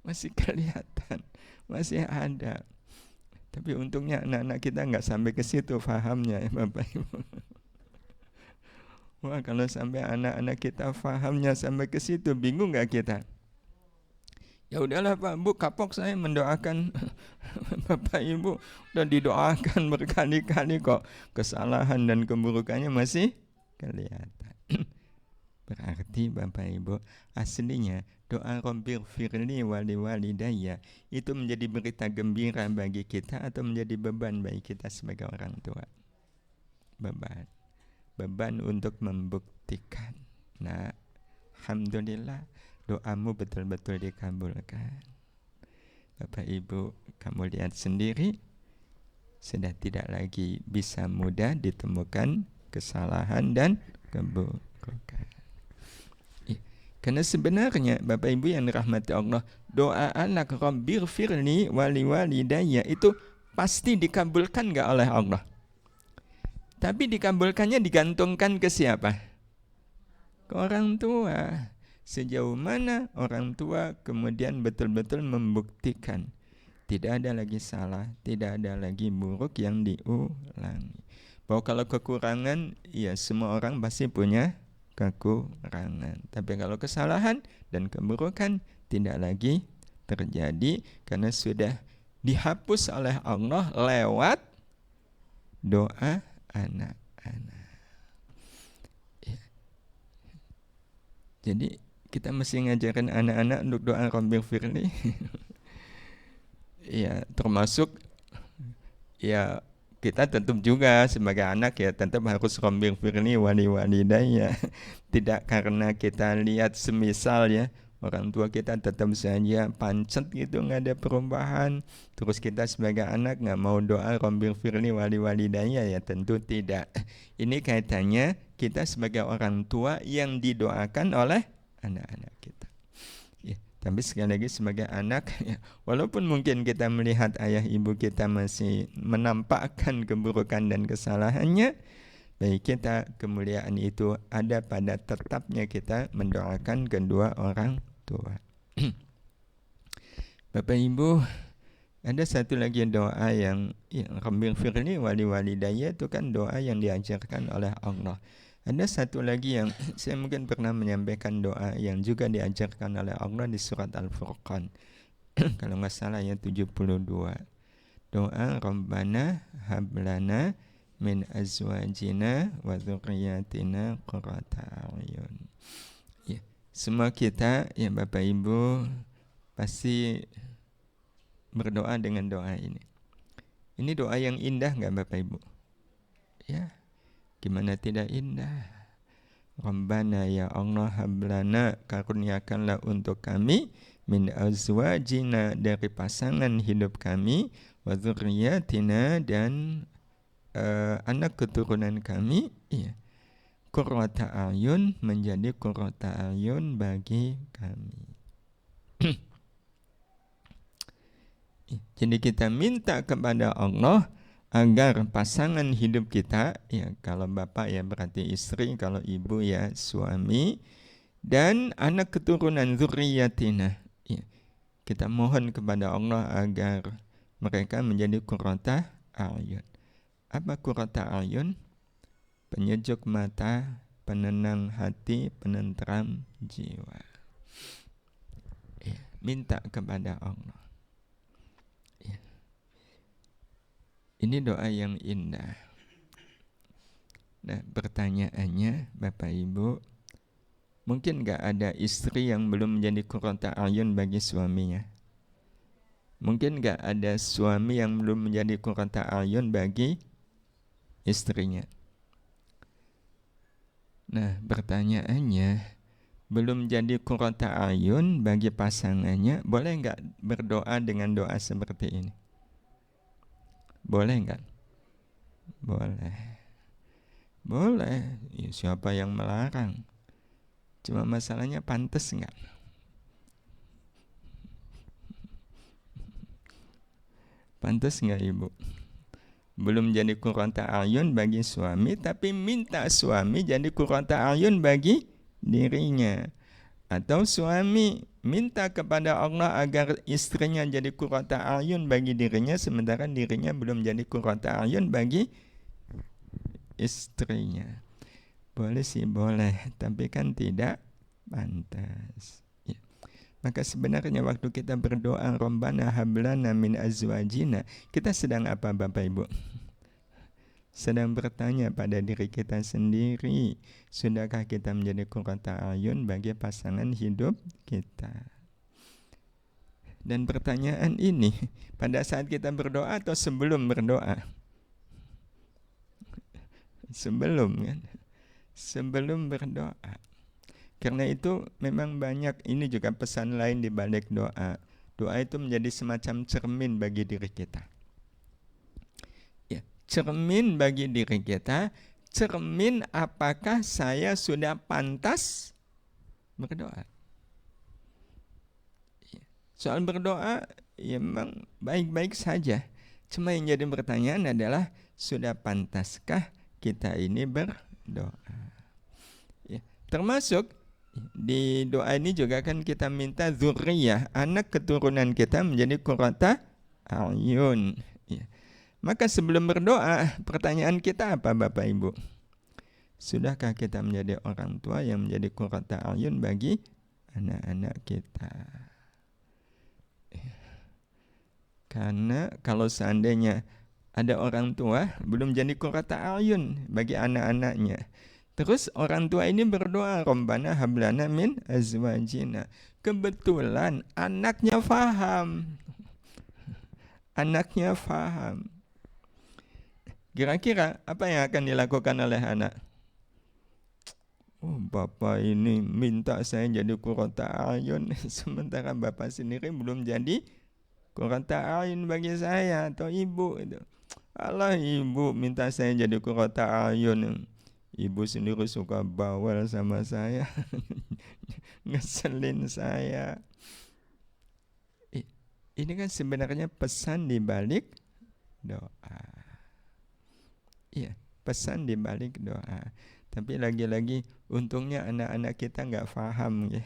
B: masih kelihatan, masih ada? Tapi untungnya anak-anak kita nggak sampai ke situ fahamnya ya Bapak Ibu. Wah, kalau sampai anak-anak kita fahamnya sampai ke situ, bingung nggak kita? Ya udahlah Pak, Bu, kapok saya mendoakan Bapak Ibu, udah didoakan berkali-kali kok kesalahan dan keburukannya masih kelihatan. Berarti Bapak Ibu, aslinya doa Rabbir firli wali walidayya itu menjadi berita gembira bagi kita atau menjadi beban bagi kita sebagai orang tua? Beban untuk membuktikan. Nah, alhamdulillah doamu betul-betul dikabulkan. Bapak Ibu, kamu lihat sendiri, sudah tidak lagi bisa mudah ditemukan kesalahan dan keburukan. Karena sebenarnya Bapak Ibu yang dirahmati Allah, doa anak Rabbir firli wali walidayya itu pasti dikabulkan gak oleh Allah? Tapi dikabulkannya digantungkan ke siapa? Ke orang tua. Sejauh mana orang tua kemudian betul-betul membuktikan tidak ada lagi salah, tidak ada lagi buruk yang diulangi. Bahwa kalau kekurangan, ya semua orang pasti punya kekurangan. Tapi kalau kesalahan dan keburukan tidak lagi terjadi karena sudah dihapus oleh Allah lewat doa anak-anak. Ya. Jadi kita mesti ngajarin anak-anak untuk doa Rabbir firli. Ya, termasuk ya kita tetap juga sebagai anak ya tetap harus Rabbir firli wali walidayya. Tidak karena kita lihat semisal ya orang tua kita tetap saja pancet gitu, nggak ada perubahan, terus kita sebagai anak nggak mau doa Rabbir firli wali walidayya, ya tentu tidak. Ini kaitannya kita sebagai orang tua yang didoakan oleh anak-anak kita. Ya, tapi sekali lagi sebagai anak, ya, walaupun mungkin kita melihat ayah ibu kita masih menampakkan keburukan dan kesalahannya, bagi kita kemuliaan itu ada pada tetapnya kita mendoakan kedua orang tua. Bapak Ibu, ada satu lagi doa yang Rabbil firli wali walidayya, itu kan doa yang diajarkan oleh Allah. Ada satu lagi yang saya mungkin pernah menyampaikan doa yang juga diajarkan oleh Allah di surat Al-Furqan. Kalau nggak salah ya 72. Doa Rabbana hablana min azwajina wa dzurriyyatina qurrata a'yun. Ya, semua kita ya Bapak Ibu pasti berdoa dengan doa ini. Ini doa yang indah nggak Bapak Ibu? Ya, gimana tidak indah? Rabbana ya Allah hablana, karuniakanlah untuk kami min azwajina, dari pasangan hidup kami, wa dzurriyyatina, dan anak keturunan kami, ya, qurrata a'yun, menjadi qurrata a'yun bagi kami. Jadi kita minta kepada Allah agar pasangan hidup kita, ya kalau bapak ya berarti istri, kalau ibu ya suami, dan anak keturunan dzurriyyatina, ya, kita mohon kepada Allah agar mereka menjadi qurrata a'yun. Apa qurrata a'yun? Penyejuk mata, penenang hati, penentram jiwa. Ya, minta kepada Allah. Ya. Ini doa yang indah. Nah, pertanyaannya Bapak Ibu, mungkin gak ada istri yang belum menjadi qurrata a'yun bagi suaminya? Mungkin gak ada suami yang belum menjadi qurrata a'yun bagi istrinya? Nah, pertanyaannya, belum jadi qurrata a'yun bagi pasangannya, boleh nggak berdoa dengan doa seperti ini? Boleh nggak? Boleh. Boleh. Ya, siapa yang melarang? Cuma masalahnya pantas nggak? Pantas nggak Ibu? Belum jadi qurrata a'yun bagi suami, tapi minta suami jadi qurrata a'yun bagi dirinya. Atau suami minta kepada Allah agar istrinya jadi qurrata a'yun bagi dirinya, sementara dirinya belum jadi qurrata a'yun bagi istrinya. Boleh sih, boleh, tapi kan tidak pantas. Ya. Maka sebenarnya waktu kita berdoa Rabbana hablana min azwajina, kita sedang apa Bapak Ibu? Sedang bertanya pada diri kita sendiri, sudahkah kita menjadi qurrata a'yun bagi pasangan hidup kita? Dan pertanyaan ini pada saat kita berdoa atau sebelum berdoa? Sebelum kan? Sebelum berdoa. Karena itu memang banyak, ini juga pesan lain di balik doa. Doa itu menjadi semacam cermin bagi diri kita. Ya, cermin bagi diri kita, cermin apakah saya sudah pantas berdoa. Ya, soal berdoa ya memang baik-baik saja. Cuma yang jadi pertanyaan adalah sudah pantaskah kita ini berdoa. Ya, termasuk di doa ini juga kan kita minta dzurriyyah, anak keturunan kita menjadi qurrata a'yun. Ya. Maka sebelum berdoa, pertanyaan kita apa Bapak Ibu? Sudahkah kita menjadi orang tua yang menjadi qurrata a'yun bagi anak-anak kita? Ya. Karena kalau seandainya ada orang tua belum jadi qurrata a'yun bagi anak-anaknya, terus orang tua ini berdoa Rabbana hablana min azwajina, kebetulan anaknya faham. Anaknya faham. Kira-kira apa yang akan dilakukan oleh anak? Oh, bapak ini minta saya jadi qurrata a'yun, sementara bapak sendiri belum jadi qurrata a'yun bagi saya atau ibu itu. Allah, ibu minta saya jadi qurrata a'yun. Ibu sendiri suka bawel sama saya, ngeselin saya. Ini kan sebenarnya pesan di balik doa. Iya, pesan di balik doa. Tapi lagi-lagi untungnya anak-anak kita nggak paham ya.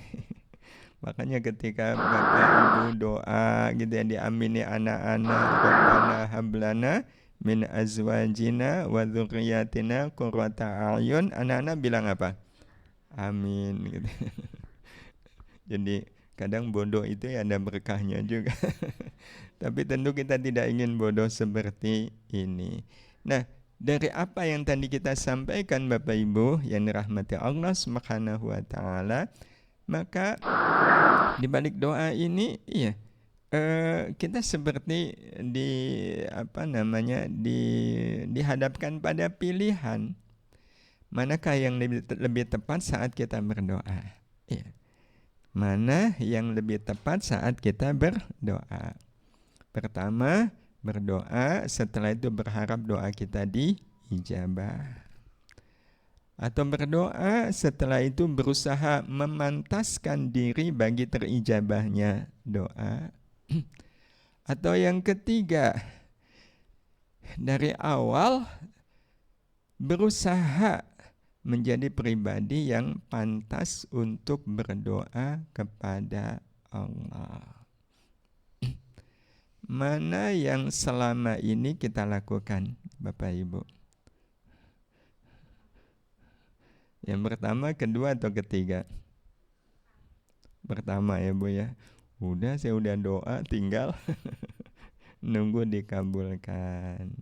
B: Makanya ketika bapak ibu doa gitu ya, diamini anak-anak, Rabbana hablana min azwajina wa dzurriyyatina qurrata a'yun, anak-anak bilang apa? Amin gitu. Jadi kadang bodoh itu ya ada berkahnya juga. Tapi tentu kita tidak ingin bodoh seperti ini. Nah, dari apa yang tadi kita sampaikan Bapak Ibu yang dirahmati Allah Subhanahu wa taala, maka di balik doa ini kita seperti dihadapkan pada pilihan manakah yang lebih tepat saat kita berdoa. Iya. Mana yang lebih tepat saat kita berdoa? Pertama, berdoa, setelah itu berharap doa kita diijabah. Atau berdoa, setelah itu berusaha memantaskan diri bagi terijabahnya doa. Atau yang ketiga, dari awal berusaha menjadi pribadi yang pantas untuk berdoa kepada Allah. Mana yang selama ini kita lakukan, Bapak Ibu? Yang pertama, kedua, atau ketiga? Pertama ya Bu ya. Udah, saya udah doa, tinggal nunggu dikabulkan.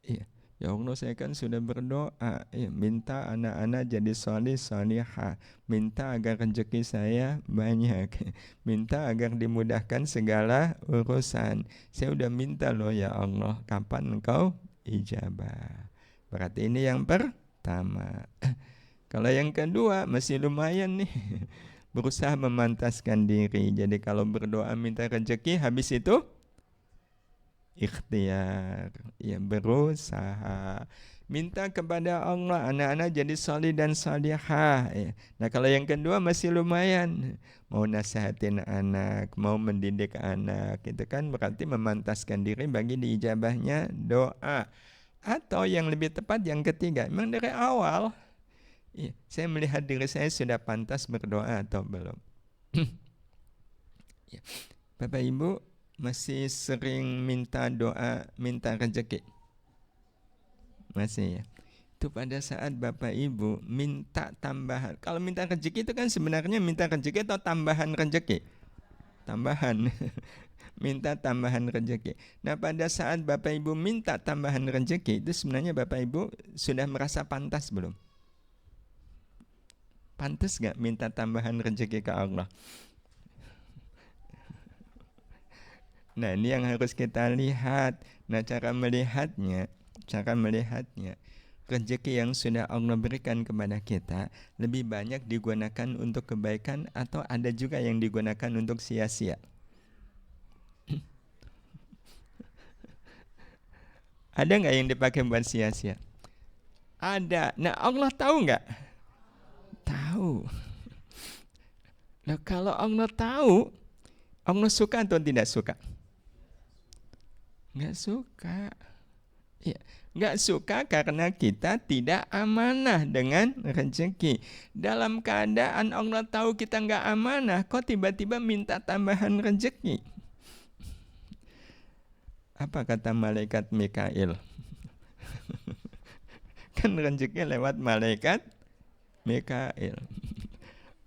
B: Iya. Ya Allah, saya kan sudah berdoa, minta anak-anak jadi soleh solihah, minta agar rezeki saya banyak, minta agar dimudahkan segala urusan. Saya udah minta loh ya Allah, kapan engkau ijabah? Berarti ini yang pertama. Kalau yang kedua masih lumayan nih, berusaha memantaskan diri. Jadi kalau berdoa minta rezeki, habis itu ikhtiar, ya berusaha minta kepada Allah anak-anak jadi soleh dan solihah ya. Nah kalau yang kedua masih lumayan, mau nasihatin anak, mau mendidik anak, itu kan berarti memantaskan diri bagi diijabahnya doa. Atau yang lebih tepat yang ketiga, memang dari awal ya, saya melihat diri saya sudah pantas berdoa atau belum. Ya. Bapak Ibu masih sering minta doa, minta rezeki? Masih ya? Itu pada saat Bapak Ibu minta tambahan. Kalau minta rezeki itu kan sebenarnya minta rezeki atau tambahan rezeki? Tambahan. Minta tambahan rezeki. Nah pada saat Bapak Ibu minta tambahan rezeki, itu sebenarnya Bapak Ibu sudah merasa pantas belum? Pantas gak minta tambahan rezeki ke Allah? Nah ini yang harus kita lihat. Nah cara melihatnya, rezeki yang sudah Allah berikan kepada kita lebih banyak digunakan untuk kebaikan atau ada juga yang digunakan untuk sia-sia? Ada nggak yang dipakai buat sia-sia? Ada. Nah Allah tahu nggak? Tahu. Nah kalau Allah tahu, Allah suka atau tidak suka? Nggak suka. Ya, nggak suka karena kita tidak amanah dengan rezeki. Dalam keadaan Allah tahu kita nggak amanah, kok tiba-tiba minta tambahan rezeki? Apa kata malaikat Mikail? Kan rezeki lewat malaikat Mikail.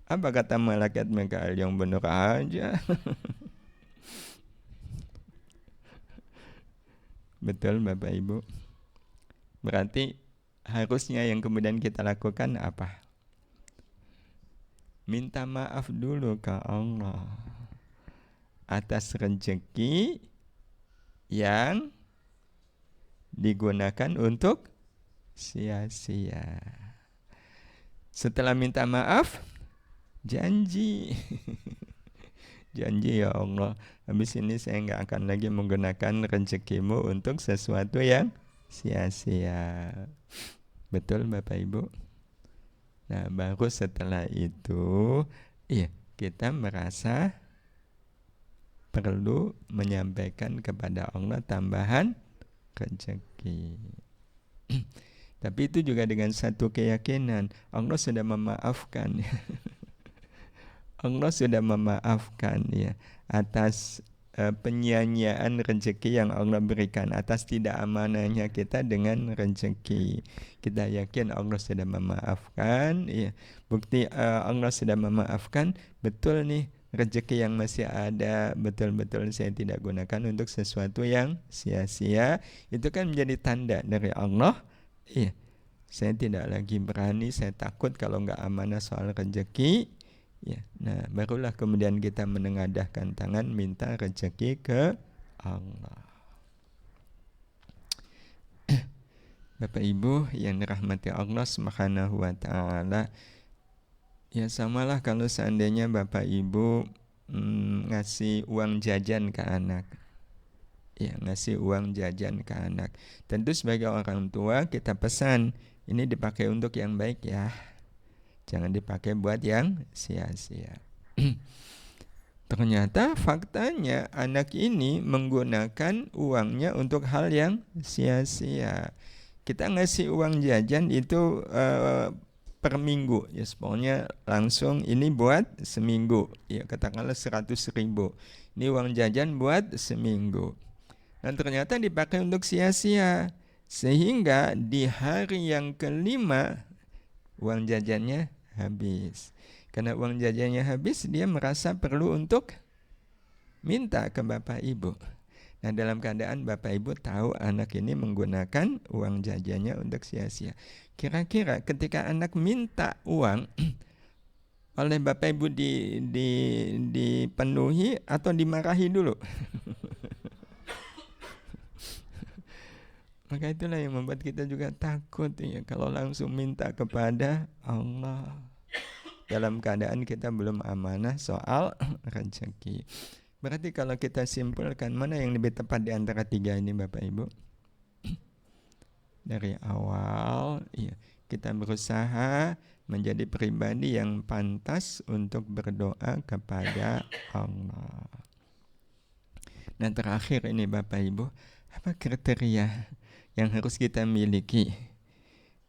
B: Apa kata malaikat Mikail? Yang benar aja. Betul Bapak Ibu. Berarti harusnya yang kemudian kita lakukan apa? Minta maaf dulu ke Allah atas rezeki yang digunakan untuk sia-sia. Setelah minta maaf, janji. Janji ya Allah, habis ini saya nggak akan lagi menggunakan rezekimu untuk sesuatu yang sia-sia. Betul Bapak Ibu? Nah baru setelah itu kita merasa perlu menyampaikan kepada Allah tambahan rezeki. Tapi itu juga dengan satu keyakinan, Allah sudah memaafkan. Allah sudah memaafkan ya atas penyanyian rezeki yang Allah berikan, atas tidak amanahnya kita dengan rezeki. Kita yakin Allah sudah memaafkan ya. Bukti Allah sudah memaafkan, betul nih rezeki yang masih ada betul-betul saya tidak gunakan untuk sesuatu yang sia-sia. Itu kan menjadi tanda dari Allah. Iya, saya tidak lagi berani, saya takut kalau nggak amanah soal rezeki. Ya, nah barulah kemudian kita menengadahkan tangan minta rezeki ke Allah. Bapak Ibu yang dirahmati Allah Subhanahu wa taala, ya samalah kalau seandainya Bapak Ibu ngasih uang jajan ke anak. Ya, ngasih uang jajan ke anak. Tentu sebagai orang tua kita pesan, ini dipakai untuk yang baik ya. Jangan dipakai buat yang sia-sia. Ternyata faktanya anak ini menggunakan uangnya untuk hal yang sia-sia. Kita ngasih uang jajan itu per minggu, ya pokoknya langsung ini buat seminggu, ya katakanlah 100.000. Ini uang jajan buat seminggu. Dan ternyata dipakai untuk sia-sia, sehingga di hari yang kelima uang jajannya habis. Karena uang jajannya habis, dia merasa perlu untuk minta ke bapak ibu. Nah, dalam keadaan bapak ibu tahu anak ini menggunakan uang jajannya untuk sia-sia. Kira-kira ketika anak minta uang oleh bapak ibu dipenuhi atau dimarahi dulu? Maka itulah yang membuat kita juga takut ya kalau langsung minta kepada Allah dalam keadaan kita belum amanah soal rezeki. Berarti kalau kita simpulkan, mana yang lebih tepat di antara tiga ini Bapak Ibu? Dari awal ya, kita berusaha menjadi pribadi yang pantas untuk berdoa kepada Allah. Nah, terakhir ini Bapak Ibu, apa kriteria yang harus kita miliki?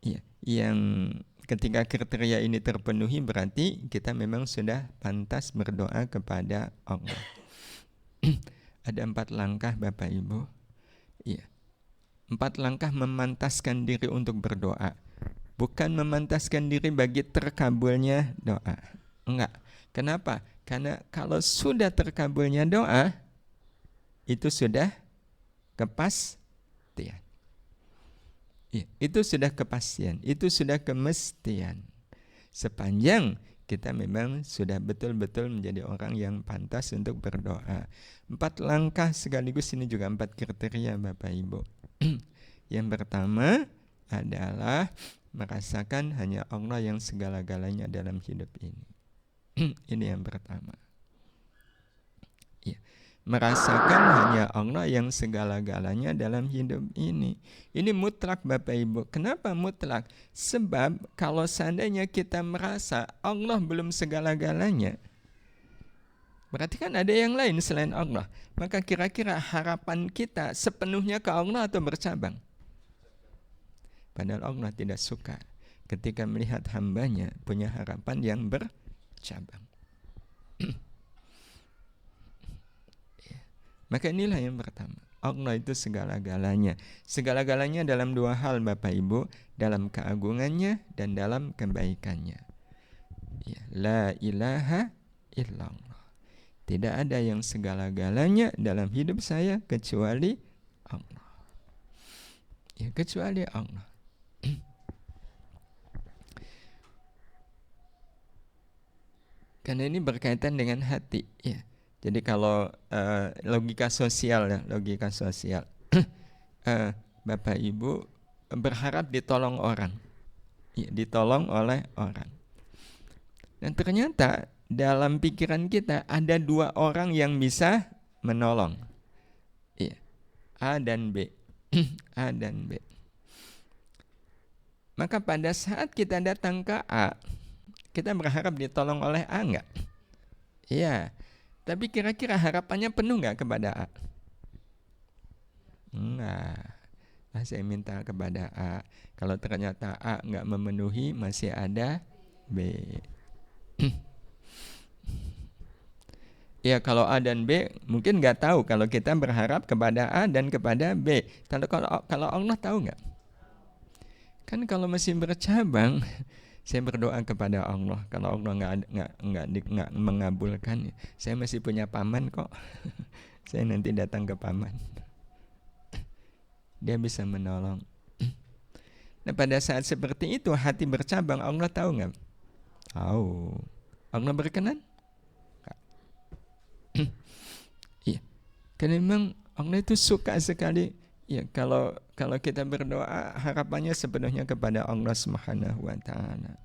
B: Ya, yang ketika kriteria ini terpenuhi berarti kita memang sudah pantas berdoa kepada Allah. Ada 4 langkah Bapak Ibu. Ya, 4 langkah memantaskan diri untuk berdoa. Bukan memantaskan diri bagi terkabulnya doa. Enggak. Kenapa? Karena kalau sudah terkabulnya doa, itu sudah kepastian. Ya, itu sudah kepastian, itu sudah kemestian. Sepanjang kita memang sudah betul-betul menjadi orang yang pantas untuk berdoa. 4 langkah sekaligus ini juga 4 kriteria Bapak Ibu. Yang pertama adalah merasakan hanya Allah yang segala-galanya dalam hidup ini. Ini yang pertama. Ya. Merasakan hanya Allah yang segala-galanya dalam hidup ini. Ini mutlak Bapak Ibu. Kenapa mutlak? Sebab kalau seandainya kita merasa Allah belum segala-galanya, berarti kan ada yang lain selain Allah. Maka kira-kira harapan kita sepenuhnya ke Allah atau bercabang? Padahal Allah tidak suka ketika melihat hambanya punya harapan yang bercabang. Maka inilah yang pertama, Allah itu segala-galanya. Segala-galanya dalam 2 hal Bapak Ibu, dalam keagungannya dan dalam kebaikannya. Ya, la ilaha illallah. Tidak ada yang segala-galanya dalam hidup saya kecuali Allah. Ya, kecuali Allah. Karena ini berkaitan dengan hati, ya. Jadi kalau logika sosial ya, logika sosial, Bapak Ibu berharap ditolong orang, ya, ditolong oleh orang. Dan ternyata dalam pikiran kita ada 2 orang yang bisa menolong, ya, A dan B, A dan B. Maka pada saat kita datang ke A, kita berharap ditolong oleh A enggak? Iya. Tapi kira-kira harapannya penuh nggak kepada A? Enggak. Saya minta kepada A. Kalau ternyata A nggak memenuhi, masih ada B. Ya kalau A dan B mungkin nggak tahu kalau kita berharap kepada A dan kepada B. Kalau Allah tahu nggak? Kan kalau masih bercabang, saya berdoa kepada Allah. Kalau Allah nggak mengabulkan, saya masih punya paman kok. Saya nanti datang ke paman. Dia bisa menolong. Nah pada saat seperti itu hati bercabang, Allah tahu nggak? Tahu. Allah berkenan? Iya. Karena memang Allah itu suka sekali. Ya kalau kita berdoa harapannya sepenuhnya kepada Allah Subhanahu wa taala.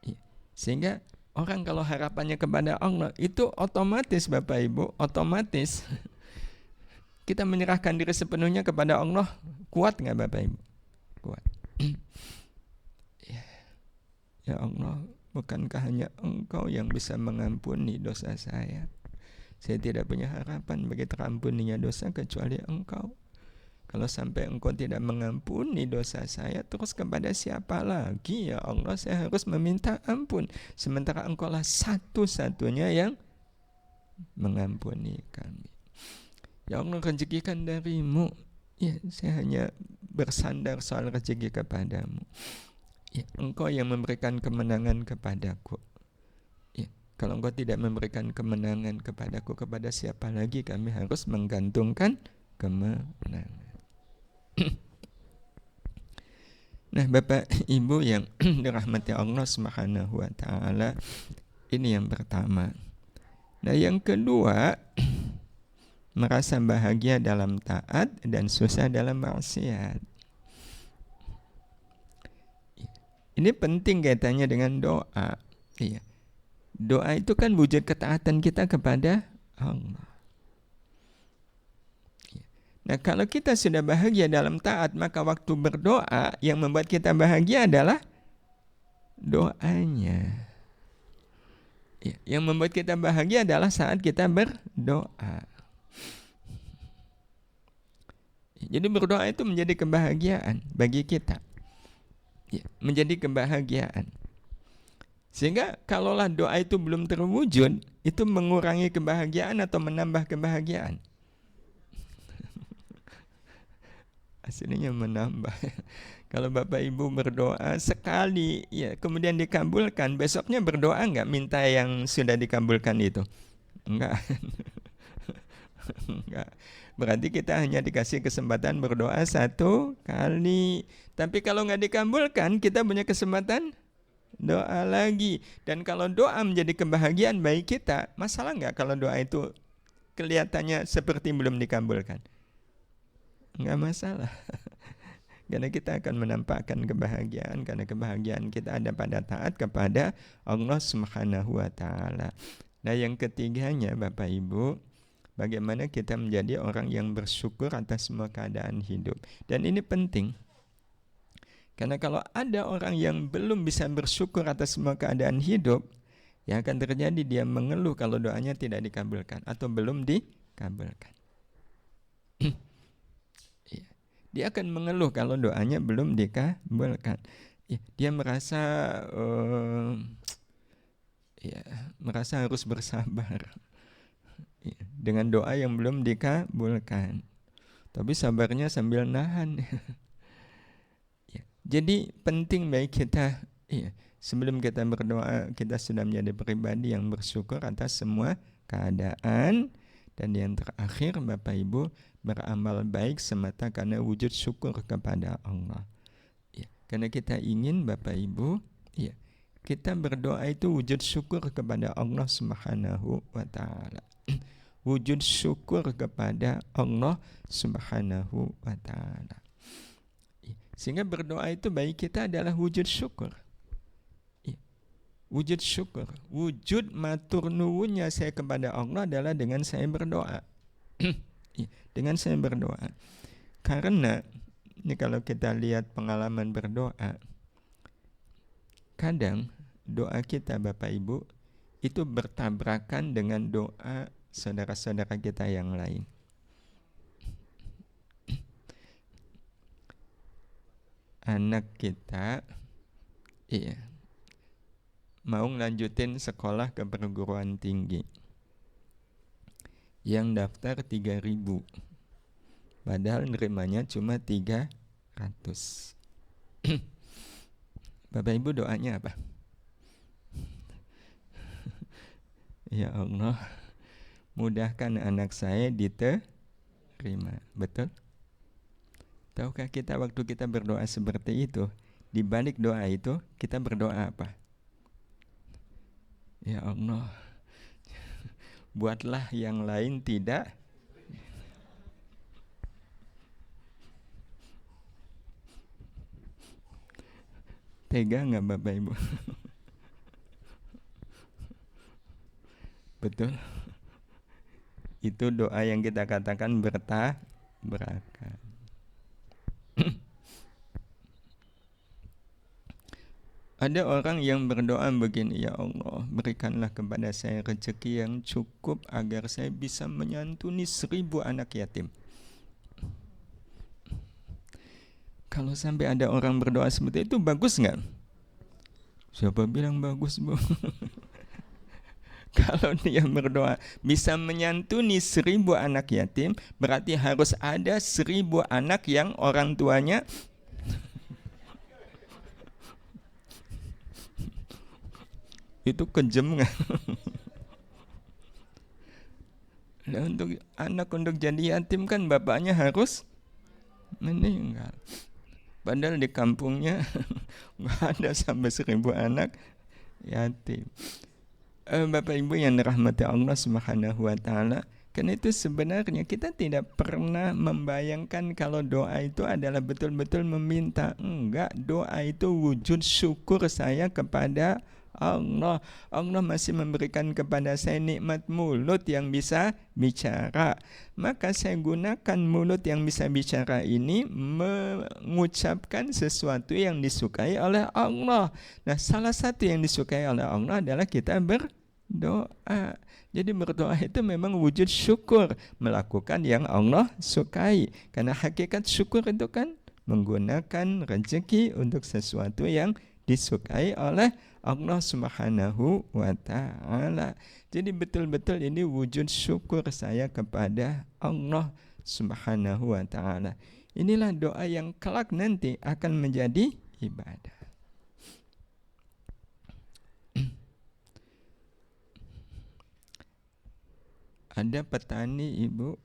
B: Ya. Sehingga orang kalau harapannya kepada Allah itu otomatis Bapak Ibu, otomatis kita menyerahkan diri sepenuhnya kepada Allah. Kuat nggak Bapak Ibu? Kuat. Ya Allah, bukankah hanya Engkau yang bisa mengampuni dosa saya? Saya tidak punya harapan bagi terampuninya dosa kecuali Engkau. Kalau sampai Engkau tidak mengampuni dosa saya, terus kepada siapa lagi ya Allah saya harus meminta ampun? Sementara Engkau lah satu-satunya yang mengampuni kami. Ya Allah, rezeki kan darimu. Ya, saya hanya bersandar soal rezeki kepadamu. Ya, Engkau yang memberikan kemenangan kepadaku. Ya, kalau Engkau tidak memberikan kemenangan kepadaku, kepada siapa lagi kami harus menggantungkan kemenangan? Nah Bapak Ibu yang dirahmati Allah Subhanahu wa taala, ini yang pertama. Nah yang kedua, merasa bahagia dalam taat dan susah dalam maksiat. Ini penting kaitannya dengan doa. Iya. Doa itu kan wujud ketaatan kita kepada Allah. Nah kalau kita sudah bahagia dalam taat, maka waktu berdoa yang membuat kita bahagia adalah doanya. Ya, yang membuat kita bahagia adalah saat kita berdoa. Jadi berdoa itu menjadi kebahagiaan bagi kita. Ya, menjadi kebahagiaan. Sehingga kalaulah doa itu belum terwujud, itu mengurangi kebahagiaan atau menambah kebahagiaan? Aslinya menambah. Kalau Bapak Ibu berdoa sekali, ya kemudian dikabulkan, besoknya berdoa enggak minta yang sudah dikabulkan itu? Enggak. Enggak. Berarti kita hanya dikasih kesempatan berdoa satu kali. Tapi kalau enggak dikabulkan, kita punya kesempatan doa lagi. Dan kalau doa menjadi kebahagiaan bagi kita, masalah enggak kalau doa itu kelihatannya seperti belum dikabulkan? Enggak masalah. Karena kita akan menampakkan kebahagiaan, karena kebahagiaan kita ada pada taat kepada Allah Subhanahu wa taala. Nah, yang ketiganya Bapak Ibu, bagaimana kita menjadi orang yang bersyukur atas semua keadaan hidup. Dan ini penting. Karena kalau ada orang yang belum bisa bersyukur atas semua keadaan hidup, yang akan terjadi dia mengeluh kalau doanya tidak dikabulkan atau belum dikabulkan. Dia akan mengeluh kalau doanya belum dikabulkan. Dia merasa merasa harus bersabar dengan doa yang belum dikabulkan. Tapi sabarnya sambil nahan. Jadi penting bagi kita, sebelum kita berdoa, kita sudah menjadi pribadi yang bersyukur atas semua keadaan. Dan yang terakhir Bapak Ibu, beramal baik semata karena wujud syukur kepada Allah. Karena kita ingin Bapak Ibu, kita berdoa itu wujud syukur kepada Allah Subhanahu wa taala. Wujud syukur kepada Allah Subhanahu wa taala. Sehingga berdoa itu bagi kita adalah wujud syukur. Wujud syukur, wujud matur nuwunnya saya kepada Allah adalah dengan saya berdoa. Dengan saya berdoa. Karena ini kalau kita lihat pengalaman berdoa, kadang doa kita Bapak Ibu itu bertabrakan dengan doa saudara-saudara kita yang lain. anak kita mau lanjutin sekolah ke perguruan tinggi, yang daftar 3.000, padahal nerimanya cuma 300. Bapak Ibu doanya apa? Ya Allah, mudahkan anak saya diterima. Betul? Tahukah kita waktu kita berdoa seperti itu, di balik doa itu kita berdoa apa? Ya Allah, buatlah yang lain tidak. Tega nggak Bapak Ibu? Betul? Itu doa yang kita katakan bertabrakan. Ada orang yang berdoa begini, ya Allah, berikanlah kepada saya rezeki yang cukup agar saya bisa menyantuni 1.000 anak yatim. Kalau sampai ada orang berdoa seperti itu, bagus nggak? Siapa bilang bagus, Bu? Kalau dia berdoa bisa menyantuni 1.000 anak yatim, berarti harus ada 1.000 anak yang orang tuanya itu kejam nggak? Nah, untuk anak untuk jadi yatim kan bapaknya harus meninggal. Padahal di kampungnya nggak ada sampai 1.000 anak yatim. Bapak Ibu yang dirahmati Allah Subhanahu wa Ta'ala, karena itu sebenarnya kita tidak pernah membayangkan kalau doa itu adalah betul-betul meminta. Enggak, doa itu wujud syukur saya kepada Allah. Allah masih memberikan kepada saya nikmat mulut yang bisa bicara. Maka saya gunakan mulut yang bisa bicara ini mengucapkan sesuatu yang disukai oleh Allah. Nah, salah satu yang disukai oleh Allah adalah kita berdoa. Jadi berdoa itu memang wujud syukur, melakukan yang Allah sukai. Karena hakikat syukur itu kan menggunakan rezeki untuk sesuatu yang disukai oleh Allah Subhanahu wa Ta'ala. Jadi betul-betul ini wujud syukur saya kepada Allah Subhanahu wa Ta'ala. Inilah doa yang kelak nanti akan menjadi ibadah. Ada petani ibu,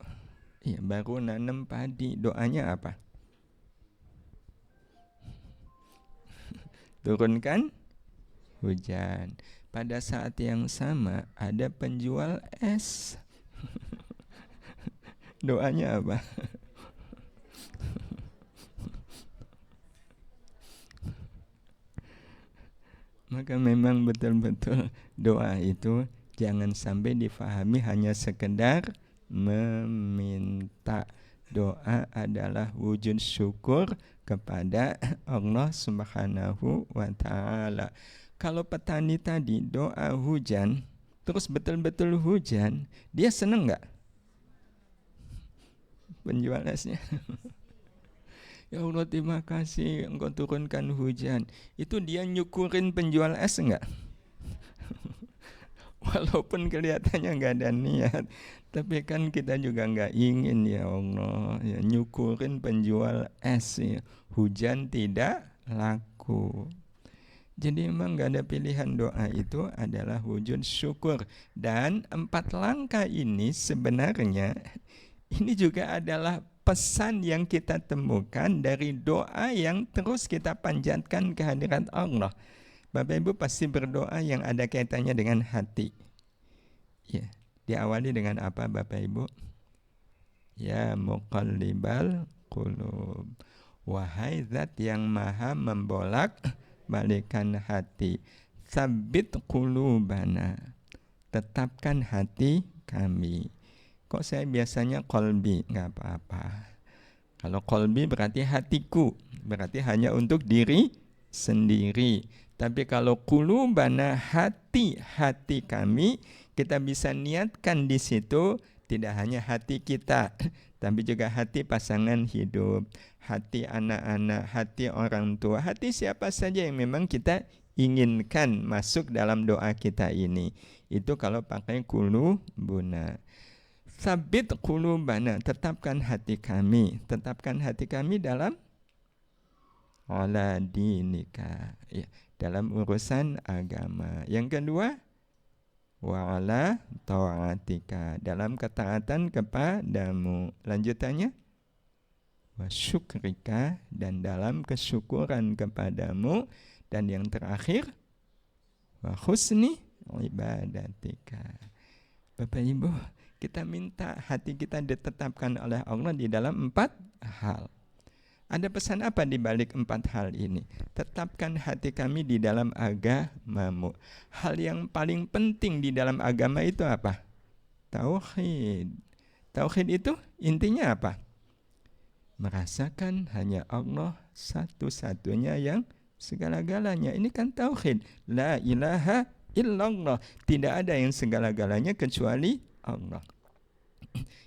B: baru nanam padi, doanya apa? Turunkan hujan. Pada saat yang sama ada penjual es. Doanya apa? Maka memang betul-betul doa itu jangan sampai difahami hanya sekedar meminta. Doa adalah wujud syukur kepada Allah Subhanahu wa Ta'ala. Kalau petani tadi doa hujan, terus betul-betul hujan, dia senang nggak? Penjual esnya. Ya Allah, terima kasih engkau turunkan hujan. Itu dia nyukurin penjual es enggak? Walaupun kelihatannya nggak ada niat, tapi kan kita juga nggak ingin ya Allah ya nyukurin penjual es ya. Hujan tidak laku. Jadi memang nggak ada pilihan, doa itu adalah wujud syukur. Dan 4 langkah ini sebenarnya ini juga adalah pesan yang kita temukan dari doa yang terus kita panjatkan kehadirat Allah. Bapak Ibu pasti berdoa yang ada kaitannya dengan hati. Ya, diawali dengan apa Bapak Ibu? Ya muqallibal qulub. Wahai zat yang maha membolak-balikan hati. Tsabbit qulubana. Tetapkan hati kami. Kok saya biasanya qalbi? Enggak apa-apa. Kalau qalbi berarti hatiku. Berarti hanya untuk diri sendiri. Tapi kalau qulubana, hati kami, kita bisa niatkan di situ Tidak hanya hati kita, tapi juga hati pasangan hidup, hati anak-anak, hati orang tua, hati siapa saja yang memang kita inginkan masuk dalam doa kita ini. Itu kalau pakai qulubuna. Sabit qulubana, tetapkan hati kami dalam ala dinika, ya, dalam urusan agama. Yang kedua, wa ala ta'atika, dalam ketaatan kepadamu. Lanjutannya, wa syukrika, dan dalam kesyukuran kepadamu. Dan yang terakhir, wa husni ibadatika. Bapak Ibu, kita minta hati kita ditetapkan oleh Allah di dalam 4 hal. Ada pesan apa di balik 4 hal ini? Tetapkan hati kami di dalam agamamu. Hal yang paling penting di dalam agama itu apa? Tauhid. Tauhid itu intinya apa? Merasakan hanya Allah satu-satunya yang segala-galanya. Ini kan tauhid. La ilaha illallah. Tidak ada yang segala-galanya kecuali Allah.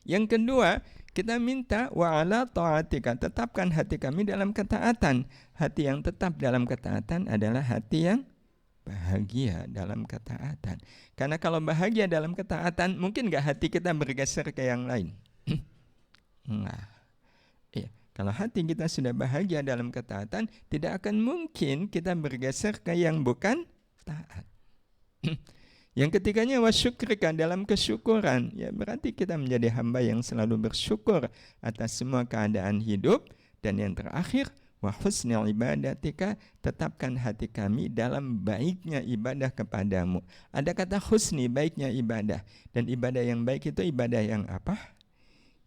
B: Yang kedua, kita minta wa ala ta'atika, tetapkan hati kami dalam ketaatan. Hati yang tetap dalam ketaatan adalah hati yang bahagia dalam ketaatan. Karena kalau bahagia dalam ketaatan, mungkin gak hati kita bergeser ke yang lain? Nah, iya. Kalau hati kita sudah bahagia dalam ketaatan, tidak akan mungkin kita bergeser ke yang bukan taat. Yang ketiganya wasyukrika, dalam kesyukuran, ya berarti kita menjadi hamba yang selalu bersyukur atas semua keadaan hidup. Dan yang terakhir, wa husni ibadatika, tetapkan hati kami dalam baiknya ibadah kepadamu. Ada kata husni, baiknya ibadah. Dan ibadah yang baik itu ibadah yang apa?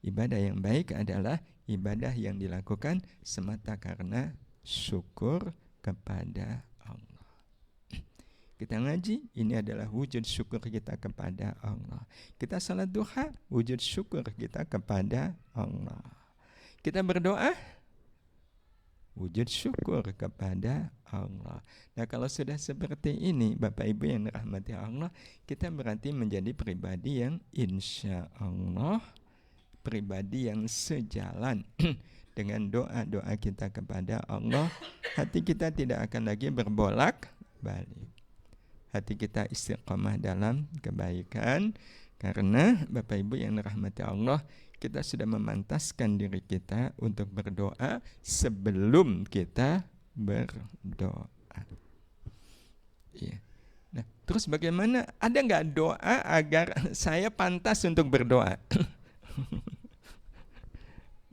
B: Ibadah yang baik adalah ibadah yang dilakukan semata karena syukur kepada Allah. Kita ngaji, ini adalah wujud syukur kita kepada Allah. Kita salat duha, wujud syukur kita kepada Allah. Kita berdoa, wujud syukur kepada Allah. Nah, kalau sudah seperti ini, Bapak Ibu yang dirahmati Allah, kita berarti menjadi pribadi yang insya Allah, pribadi yang sejalan dengan doa-doa kita kepada Allah. Hati kita tidak akan lagi berbolak-balik. Hati kita istiqamah dalam kebaikan. Karena Bapak Ibu yang dirahmati Allah, kita sudah memantaskan diri kita untuk berdoa sebelum kita berdoa. Ya. Nah, terus bagaimana? Ada nggak doa agar saya pantas untuk berdoa?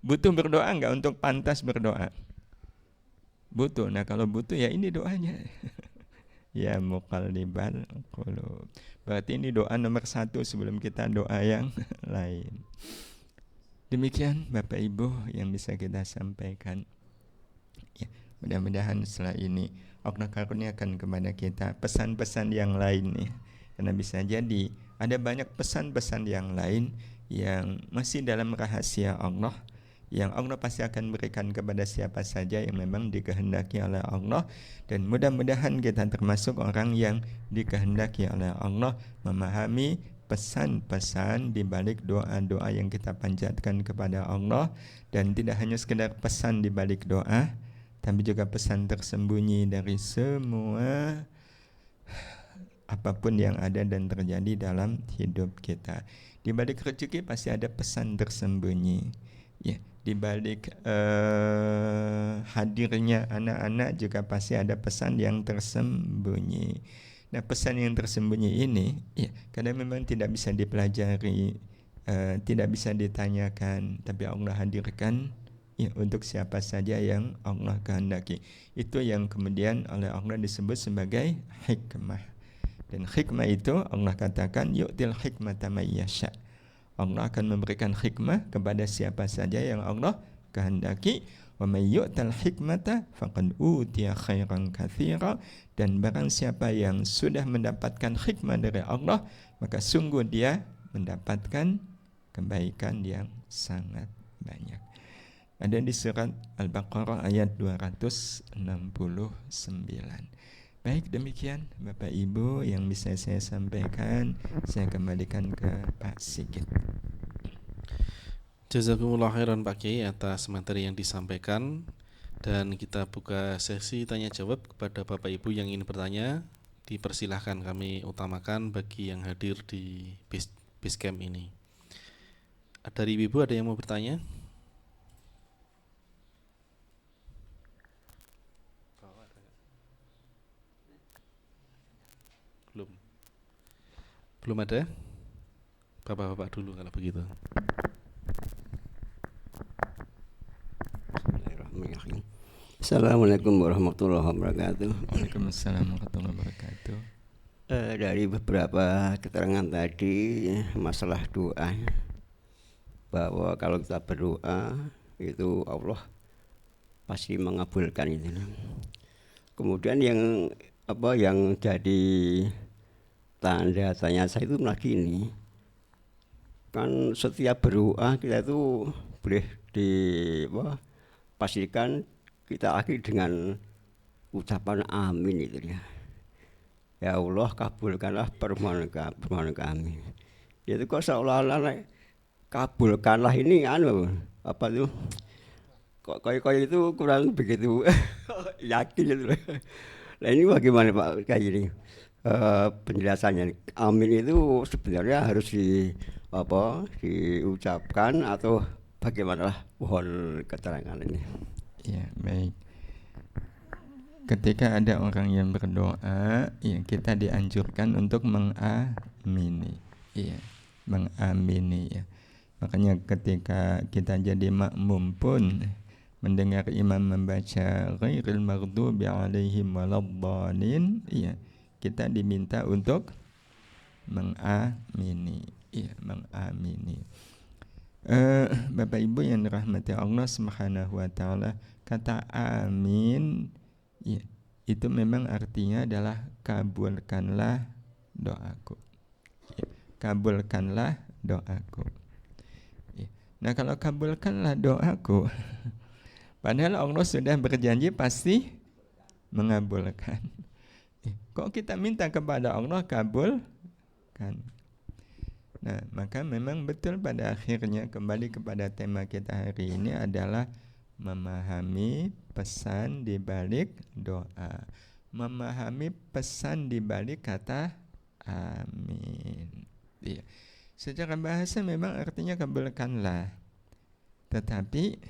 B: Butuh berdoa nggak untuk pantas berdoa? Butuh. Nah, kalau butuh ya ini doanya. Ya muqallibal qulub. Berarti ini doa nomor 1 sebelum kita doa yang lain. Demikian Bapak Ibu yang bisa kita sampaikan. Ya, mudah-mudahan setelah ini Allah karuniakan kepada kita pesan-pesan yang lain nih. Karena bisa jadi ada banyak pesan-pesan yang lain yang masih dalam rahasia Allah, yang Allah pasti akan berikan kepada siapa saja yang memang dikehendaki oleh Allah. Dan mudah-mudahan kita termasuk orang yang dikehendaki oleh Allah memahami pesan-pesan di balik doa-doa yang kita panjatkan kepada Allah. Dan tidak hanya sekedar pesan di balik doa, tapi juga pesan tersembunyi dari semua apapun yang ada dan terjadi dalam hidup kita. Di balik rezeki pasti ada pesan tersembunyi. Ya, di balik hadirnya anak-anak juga pasti ada pesan yang tersembunyi. Nah, pesan yang tersembunyi ini, ya, kadang memang tidak bisa dipelajari, tidak bisa ditanyakan, tapi Allah hadirkan ya untuk siapa saja yang Allah kehendaki. Itu yang kemudian oleh Allah disebut sebagai hikmah. Dan hikmah itu Allah katakan yu'til hikmata may yasha. Allah akan memberikan hikmah kepada siapa saja yang Allah kehendaki. Wa may yu'tal hikmata faqad utiya khairan katsira. Dan barang siapa yang sudah mendapatkan hikmah dari Allah, maka sungguh dia mendapatkan kebaikan yang sangat banyak. Ada di surat Al-Baqarah ayat 269. Baik, demikian Bapak Ibu yang bisa saya sampaikan. Saya kembalikan ke Pak Sigit.
A: Jazakumullah khairan Pak Kiai atas materi yang disampaikan. Dan kita buka sesi tanya jawab kepada Bapak Ibu yang ingin bertanya. Dipersilahkan, kami utamakan bagi yang hadir di Basecamp ini. Dari Ibu ada yang mau bertanya? Belum ada? Bapak-bapak dulu kalau begitu.
C: Assalamualaikum warahmatullahi wabarakatuh.
B: Waalaikumsalam warahmatullahi wabarakatuh.
C: Dari beberapa keterangan tadi masalah doa, bahwa kalau kita berdoa itu Allah pasti mengabulkan itu. Kemudian yang jadi tanda tanya saya itu lagi ini, kan setiap berdoa kita itu boleh pastikan kita akhir dengan ucapan amin itu ya. Ya Allah kabulkanlah permohonan kami. Itu kok seolah-olah kabulkanlah ini apa tuh? Kok kayak itu kurang begitu yakin itu. Nah ini bagaimana Pak kayak gini? Penjelasannya amin itu sebenarnya harus diucapkan atau bagaimana lah, mohon keterangan ini.
B: Ya, baik. Ketika ada orang yang berdoa, ya kita dianjurkan untuk mengamini. Iya, mengamini ya. Makanya ketika kita jadi makmum pun mendengar imam membaca ghairil maghdubi alaihim waladdallin, iya, kita diminta untuk mengamini. Iya, mengamini. Bapak Ibu yang dirahmati Allah Subhanahu wa taala, kata amin ya, itu memang artinya adalah kabulkanlah doaku. Ya, kabulkanlah doaku. Ya. Nah, kalau kabulkanlah doaku, padahal Allah sudah berjanji pasti mengabulkan. Ya. Kok kita minta kepada Allah kabulkan? Nah, maka memang betul pada akhirnya kembali kepada tema kita hari ini adalah memahami pesan di balik doa. Memahami pesan di balik kata amin. Ya. Secara bahasa memang artinya kabulkanlah. Tetapi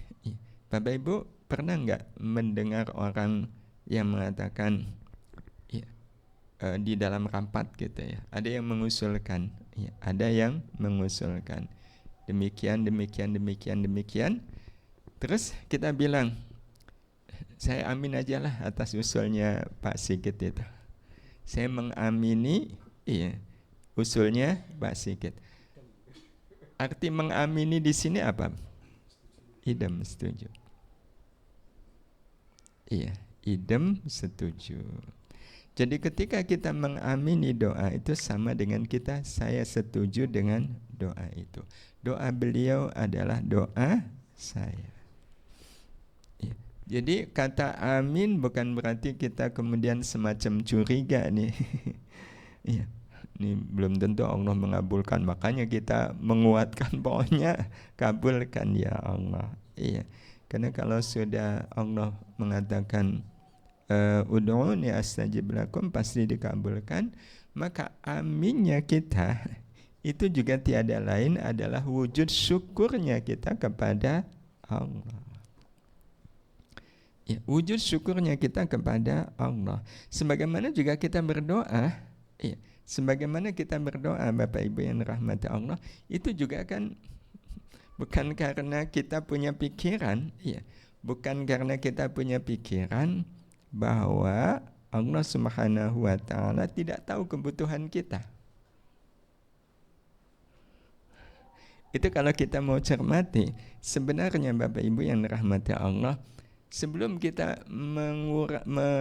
B: Bapak Ibu pernah enggak mendengar orang yang mengatakan di dalam rapat gitu ya, ada yang mengusulkan, ya, ada yang mengusulkan demikian, terus kita bilang saya amin aja lah atas usulnya Pak Sigit itu, saya mengamini usulnya Pak Sigit. Arti mengamini di sini apa? Idem setuju. Iya, idem setuju. Jadi ketika kita mengamini doa itu sama dengan kita saya setuju dengan doa itu. Doa beliau adalah doa saya. Ya. Jadi kata amin bukan berarti kita kemudian semacam curiga nih. Ya. Ini belum tentu Allah mengabulkan, makanya kita menguatkan pokoknya kabulkan ya Allah. Iya. Karena kalau sudah Allah mengatakan ud'uni astajib lakum, pasti dikabulkan, maka aminnya kita itu juga tiada lain adalah wujud syukurnya kita kepada Allah. Ya, wujud syukurnya kita kepada Allah. Sebagaimana juga kita berdoa, ya, sebagaimana kita berdoa Bapak Ibu yang rahmati Allah, itu juga kan bukan karena kita punya pikiran, ya, bukan karena kita punya pikiran bahwa Allah Subhanahu wa taala tidak tahu kebutuhan kita. Itu kalau kita mau cermati, sebenarnya Bapak Ibu yang dirahmati Allah, sebelum kita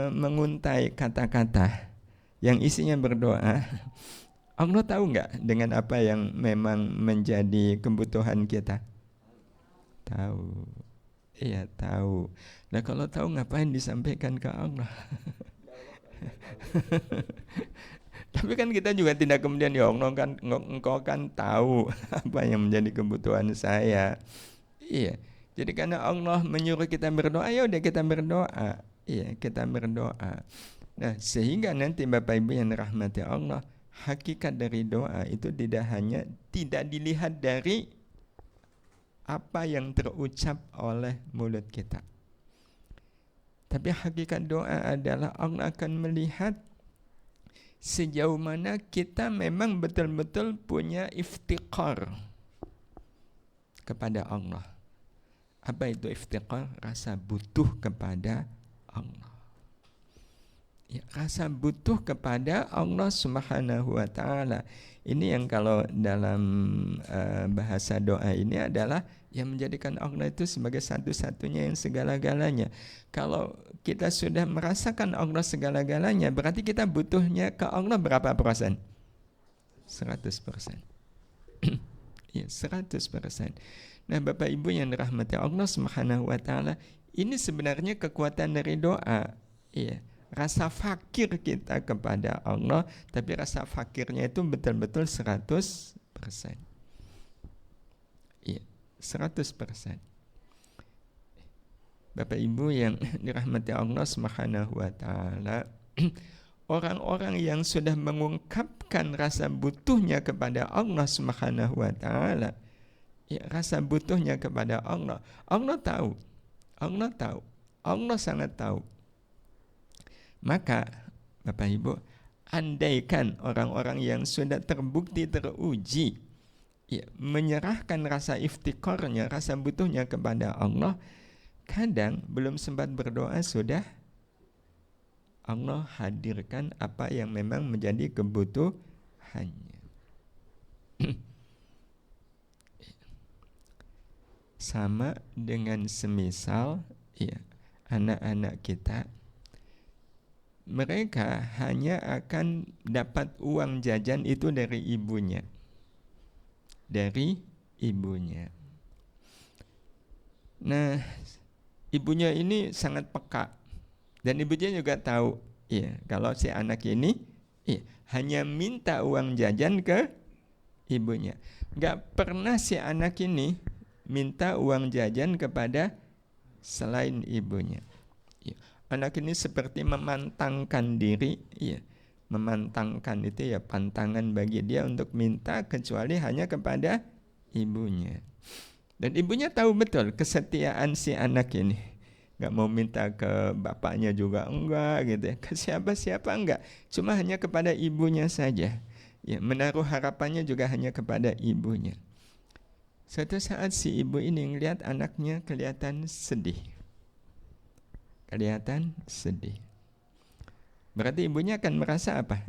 B: menguntai kata-kata yang isinya berdoa, Allah tahu enggak dengan apa yang memang menjadi kebutuhan kita? Tahu. Iya, tahu. Nah, kalau tahu ngapain disampaikan ke Allah? Tapi kan kita juga tidak kemudian ya Allah kan engkau kan tahu apa yang menjadi kebutuhan saya. Iya. Jadi karena Allah menyuruh kita berdoa, ya udah kita berdoa. Iya, kita berdoa. Nah, sehingga nanti Bapak Ibu yang dirahmati Allah, hakikat dari doa itu tidak dilihat dari apa yang terucap oleh mulut kita. Tapi hakikat doa adalah Allah akan melihat sejauh mana kita memang betul-betul punya iftiqar kepada Allah. Apa itu iftiqar? Rasa butuh kepada Allah. Ya, rasa butuh kepada Allah Subhanahu wa taala. Ini yang kalau dalam bahasa doa ini adalah yang menjadikan Allah itu sebagai satu-satunya yang segala-galanya. Kalau kita sudah merasakan Allah segala-galanya, berarti kita butuhnya ke Allah berapa persen? 100%. Ya, 100%. Nah, Bapak Ibu yang dirahmati Allah Subhanahu wa taala, ini sebenarnya kekuatan dari doa. Iya. Rasa fakir kita kepada Allah, tapi rasa fakirnya itu betul-betul 100%. Iya, 100%. Bapak Ibu yang dirahmati Allah Subhanahu wa taala, orang-orang yang sudah mengungkapkan rasa butuhnya kepada Allah Subhanahu wa taala, ya, rasa butuhnya kepada Allah, Allah tahu. Allah sangat tahu. Maka Bapak Ibu, andaikan orang-orang yang sudah terbukti teruji, ya, menyerahkan rasa iftiqarnya, rasa butuhnya kepada Allah, kadang belum sempat berdoa sudah Allah hadirkan apa yang memang menjadi kebutuhannya. Sama dengan semisal, ya, anak-anak kita, mereka hanya akan dapat uang jajan itu dari ibunya. Nah, ibunya ini sangat peka, dan ibunya juga tahu, ya, kalau si anak ini, ya, hanya minta uang jajan ke ibunya. Gak pernah si anak ini minta uang jajan kepada selain ibunya. Ya. Anak ini seperti memantangkan diri, ya, memantangkan itu ya pantangan bagi dia untuk minta kecuali hanya kepada ibunya. Dan ibunya tahu betul kesetiaan si anak ini. Gak mau minta ke bapaknya juga enggak gitu ya, ke siapa-siapa enggak, cuma hanya kepada ibunya saja. Ya, menaruh harapannya juga hanya kepada ibunya. Suatu saat si ibu ini ngelihat anaknya kelihatan sedih. Berarti ibunya akan merasa apa?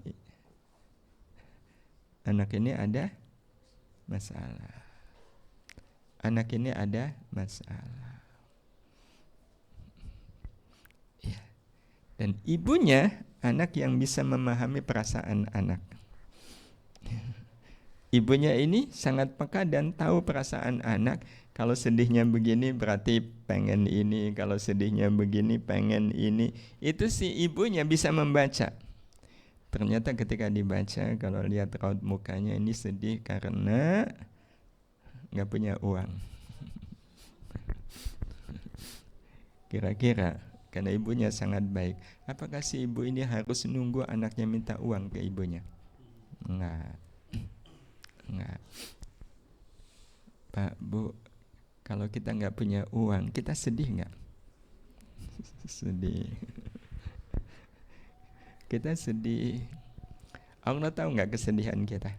B: Anak ini ada masalah. Ya. Dan ibunya anak yang bisa memahami perasaan anak. Ibunya ini sangat peka dan tahu perasaan anak. Kalau sedihnya begini berarti pengen ini, kalau sedihnya begini pengen ini. Itu si ibunya bisa membaca. Ternyata ketika dibaca, kalau lihat raut mukanya ini sedih karena nggak punya uang. Kira-kira karena ibunya sangat baik, apakah si ibu ini harus nunggu anaknya minta uang ke ibunya? Enggak. Pak, Bu, kalau kita nggak punya uang, kita sedih nggak? Sedih. Kita sedih. Allah tahu nggak kesedihan kita?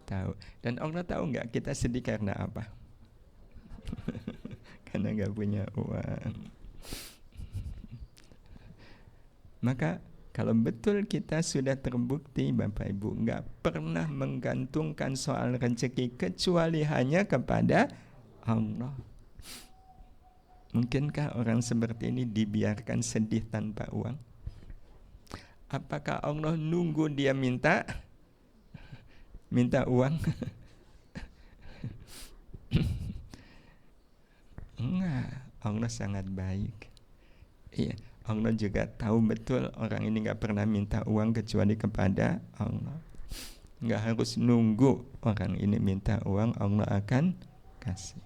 B: Tahu. Dan Allah tahu nggak kita sedih karena apa? Karena nggak punya uang. Maka kalau betul kita sudah terbukti Bapak Ibu nggak pernah menggantungkan soal rezeki kecuali hanya kepada Allah, mungkinkah orang seperti ini dibiarkan sedih tanpa uang? Apakah Allah nunggu dia minta uang? Enggak, Allah sangat baik. Iya, Allah juga tahu betul orang ini gak pernah minta uang kecuali kepada Allah. Gak harus nunggu orang ini minta uang, Allah akan kasih.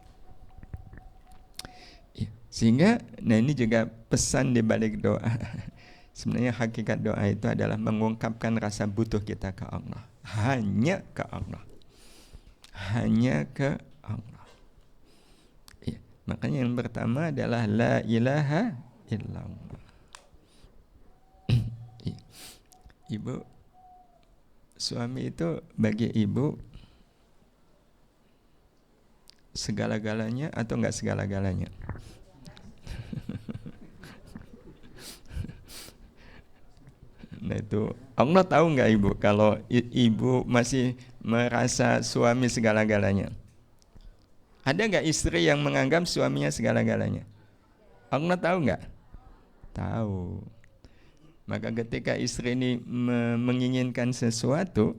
B: Sehingga, nah ini juga pesan di balik doa. Sebenarnya hakikat doa itu adalah mengungkapkan rasa butuh kita ke Allah. Hanya ke Allah. Hanya ke Allah. Ya, makanya yang pertama adalah la ilaha illallah. Ya. Ibu, suami itu bagi ibu segala-galanya atau enggak segala-galanya? Nah itu Allah tahu nggak ibu kalau ibu masih merasa suami segala-galanya? Ada nggak istri yang menganggap suaminya segala-galanya? Allah tahu nggak? Tahu. Maka ketika istri ini menginginkan sesuatu,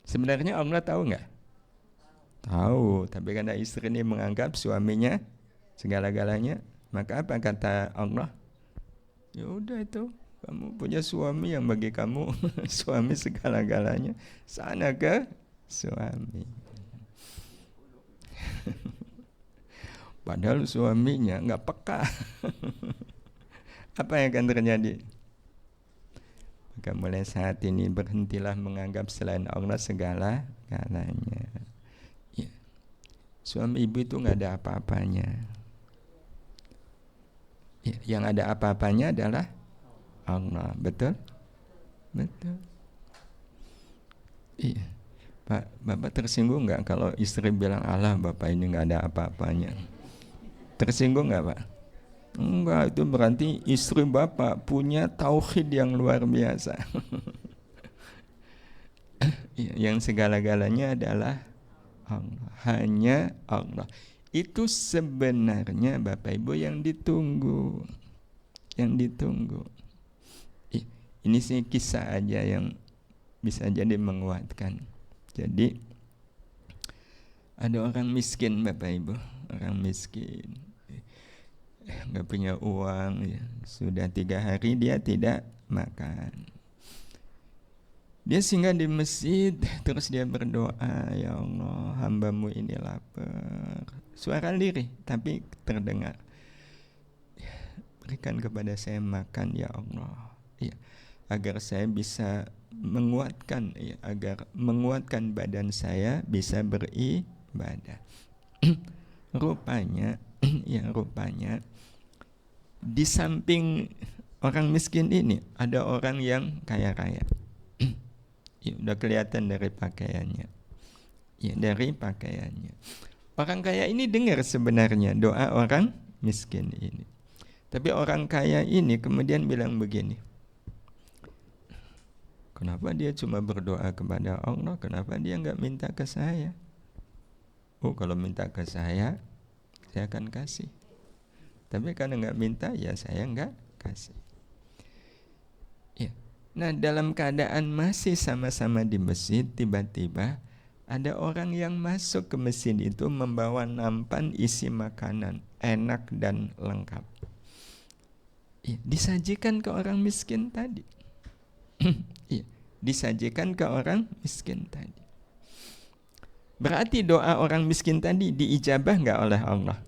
B: sebenarnya Allah tahu nggak? Tahu. Tapi karena istri ini menganggap suaminya segala-galanya, maka apa kata Allah? Ya udah itu. Kamu punya suami yang bagi kamu suami segala-galanya. Sana ke suami. Padahal suaminya nggak peka. Apa yang akan terjadi? Maka mulai saat ini berhentilah menganggap selain Allah segala-galanya. Ya. Suami ibu itu nggak ada apa-apanya. Ya, yang ada apa-apanya adalah Allah, betul? Betul. Iya. Pak, Bapak tersinggung nggak kalau istri bilang Allah Bapak ini nggak ada apa-apanya? Tersinggung nggak Pak? Enggak, itu berarti istri Bapak punya tauhid yang luar biasa. Yang segala-galanya adalah Allah, hanya Allah. Itu sebenarnya Bapak Ibu yang ditunggu. Yang ditunggu. Ini sih kisah aja yang bisa jadi menguatkan. Jadi ada orang miskin Bapak Ibu, orang miskin, nggak punya uang, ya. Sudah 3 hari dia tidak makan. Dia singgah di masjid, terus dia berdoa, ya Allah, hambamu ini lapar. Suara lirih tapi terdengar. Berikan kepada saya makan ya Allah. Ya. Agar saya bisa menguatkan, ya, agar menguatkan badan saya bisa beribadah. Rupanya di samping orang miskin ini ada orang yang kaya-kaya. Ya, udah kelihatan dari pakaiannya. Ya, dari pakaiannya. Orang kaya ini dengar sebenarnya doa orang miskin ini. Tapi orang kaya ini kemudian bilang begini, kenapa dia cuma berdoa kepada Allah? Kenapa dia enggak minta ke saya? Oh, kalau minta ke saya akan kasih. Tapi karena enggak minta, ya saya enggak kasih. Ya. Nah, dalam keadaan masih sama-sama di masjid, tiba-tiba ada orang yang masuk ke masjid itu membawa nampan isi makanan, enak dan lengkap. Ya, disajikan ke orang miskin tadi. Ya, disajikan ke orang miskin tadi. Berarti doa orang miskin tadi diijabah enggak oleh Allah?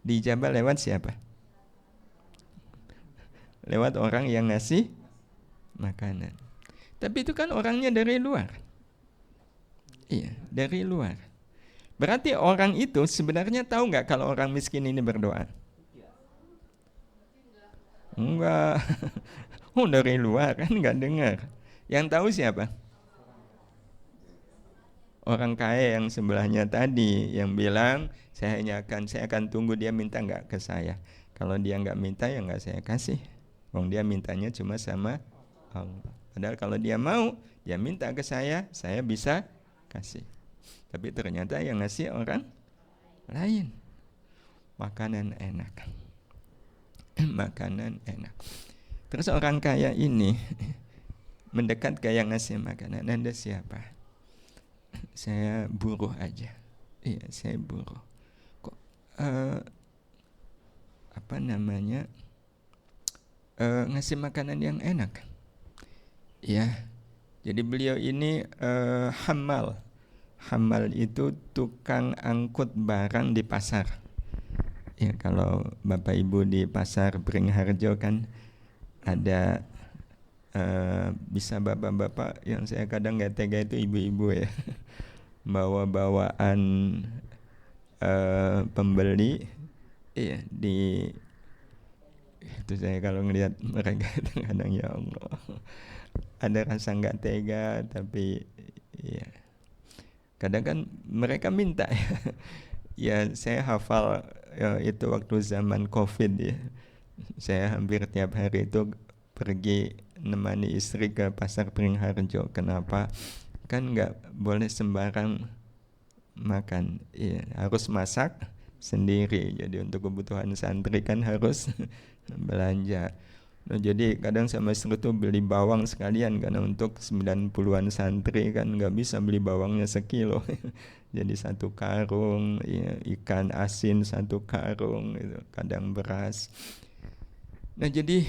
B: Diijabah lewat siapa? Lewat orang yang ngasih makanan. Tapi itu kan orangnya dari luar. Iya, dari luar. Berarti orang itu sebenarnya tahu enggak kalau orang miskin ini berdoa? Enggak. Oh, dari luar kan enggak dengar. Yang tahu siapa? Orang kaya yang sebelahnya tadi yang bilang saya akan tunggu dia minta enggak ke saya. Kalau dia enggak minta ya enggak saya kasih. Wong dia mintanya cuma sama Allah. Padahal kalau dia mau, dia minta ke saya bisa kasih. Tapi ternyata yang ngasih orang lain. Makanan enak. Makanan enak. Terus orang kaya ini mendekat ke yang ngasih makanan. Anda siapa? Saya buruh aja. Iya, saya buruh. Kok ngasih makanan yang enak? Ya. Jadi beliau ini hamal. Hamal itu tukang angkut barang di pasar. Ya, kalau Bapak Ibu di pasar Beringharjo kan ada bisa bapak-bapak yang saya kadang nggak tega itu ibu-ibu ya bawa-bawaan pembeli, iya di itu saya kalau ngelihat mereka kadang ya Allah ada rasa nggak tega, tapi ya kadang kan mereka minta ya. Ya saya hafal ya, itu waktu zaman COVID ya, saya hampir tiap hari itu pergi nemani istri ke pasar Beringharjo. Kenapa? Kan nggak boleh sembarang makan, ya, harus masak sendiri. Jadi untuk kebutuhan santri kan harus belanja. Nah, jadi kadang sama istri tuh beli bawang sekalian karena untuk 90-an santri kan nggak bisa beli bawangnya sekilo. Jadi satu karung, ya, ikan asin satu karung, itu kadang beras. Nah jadi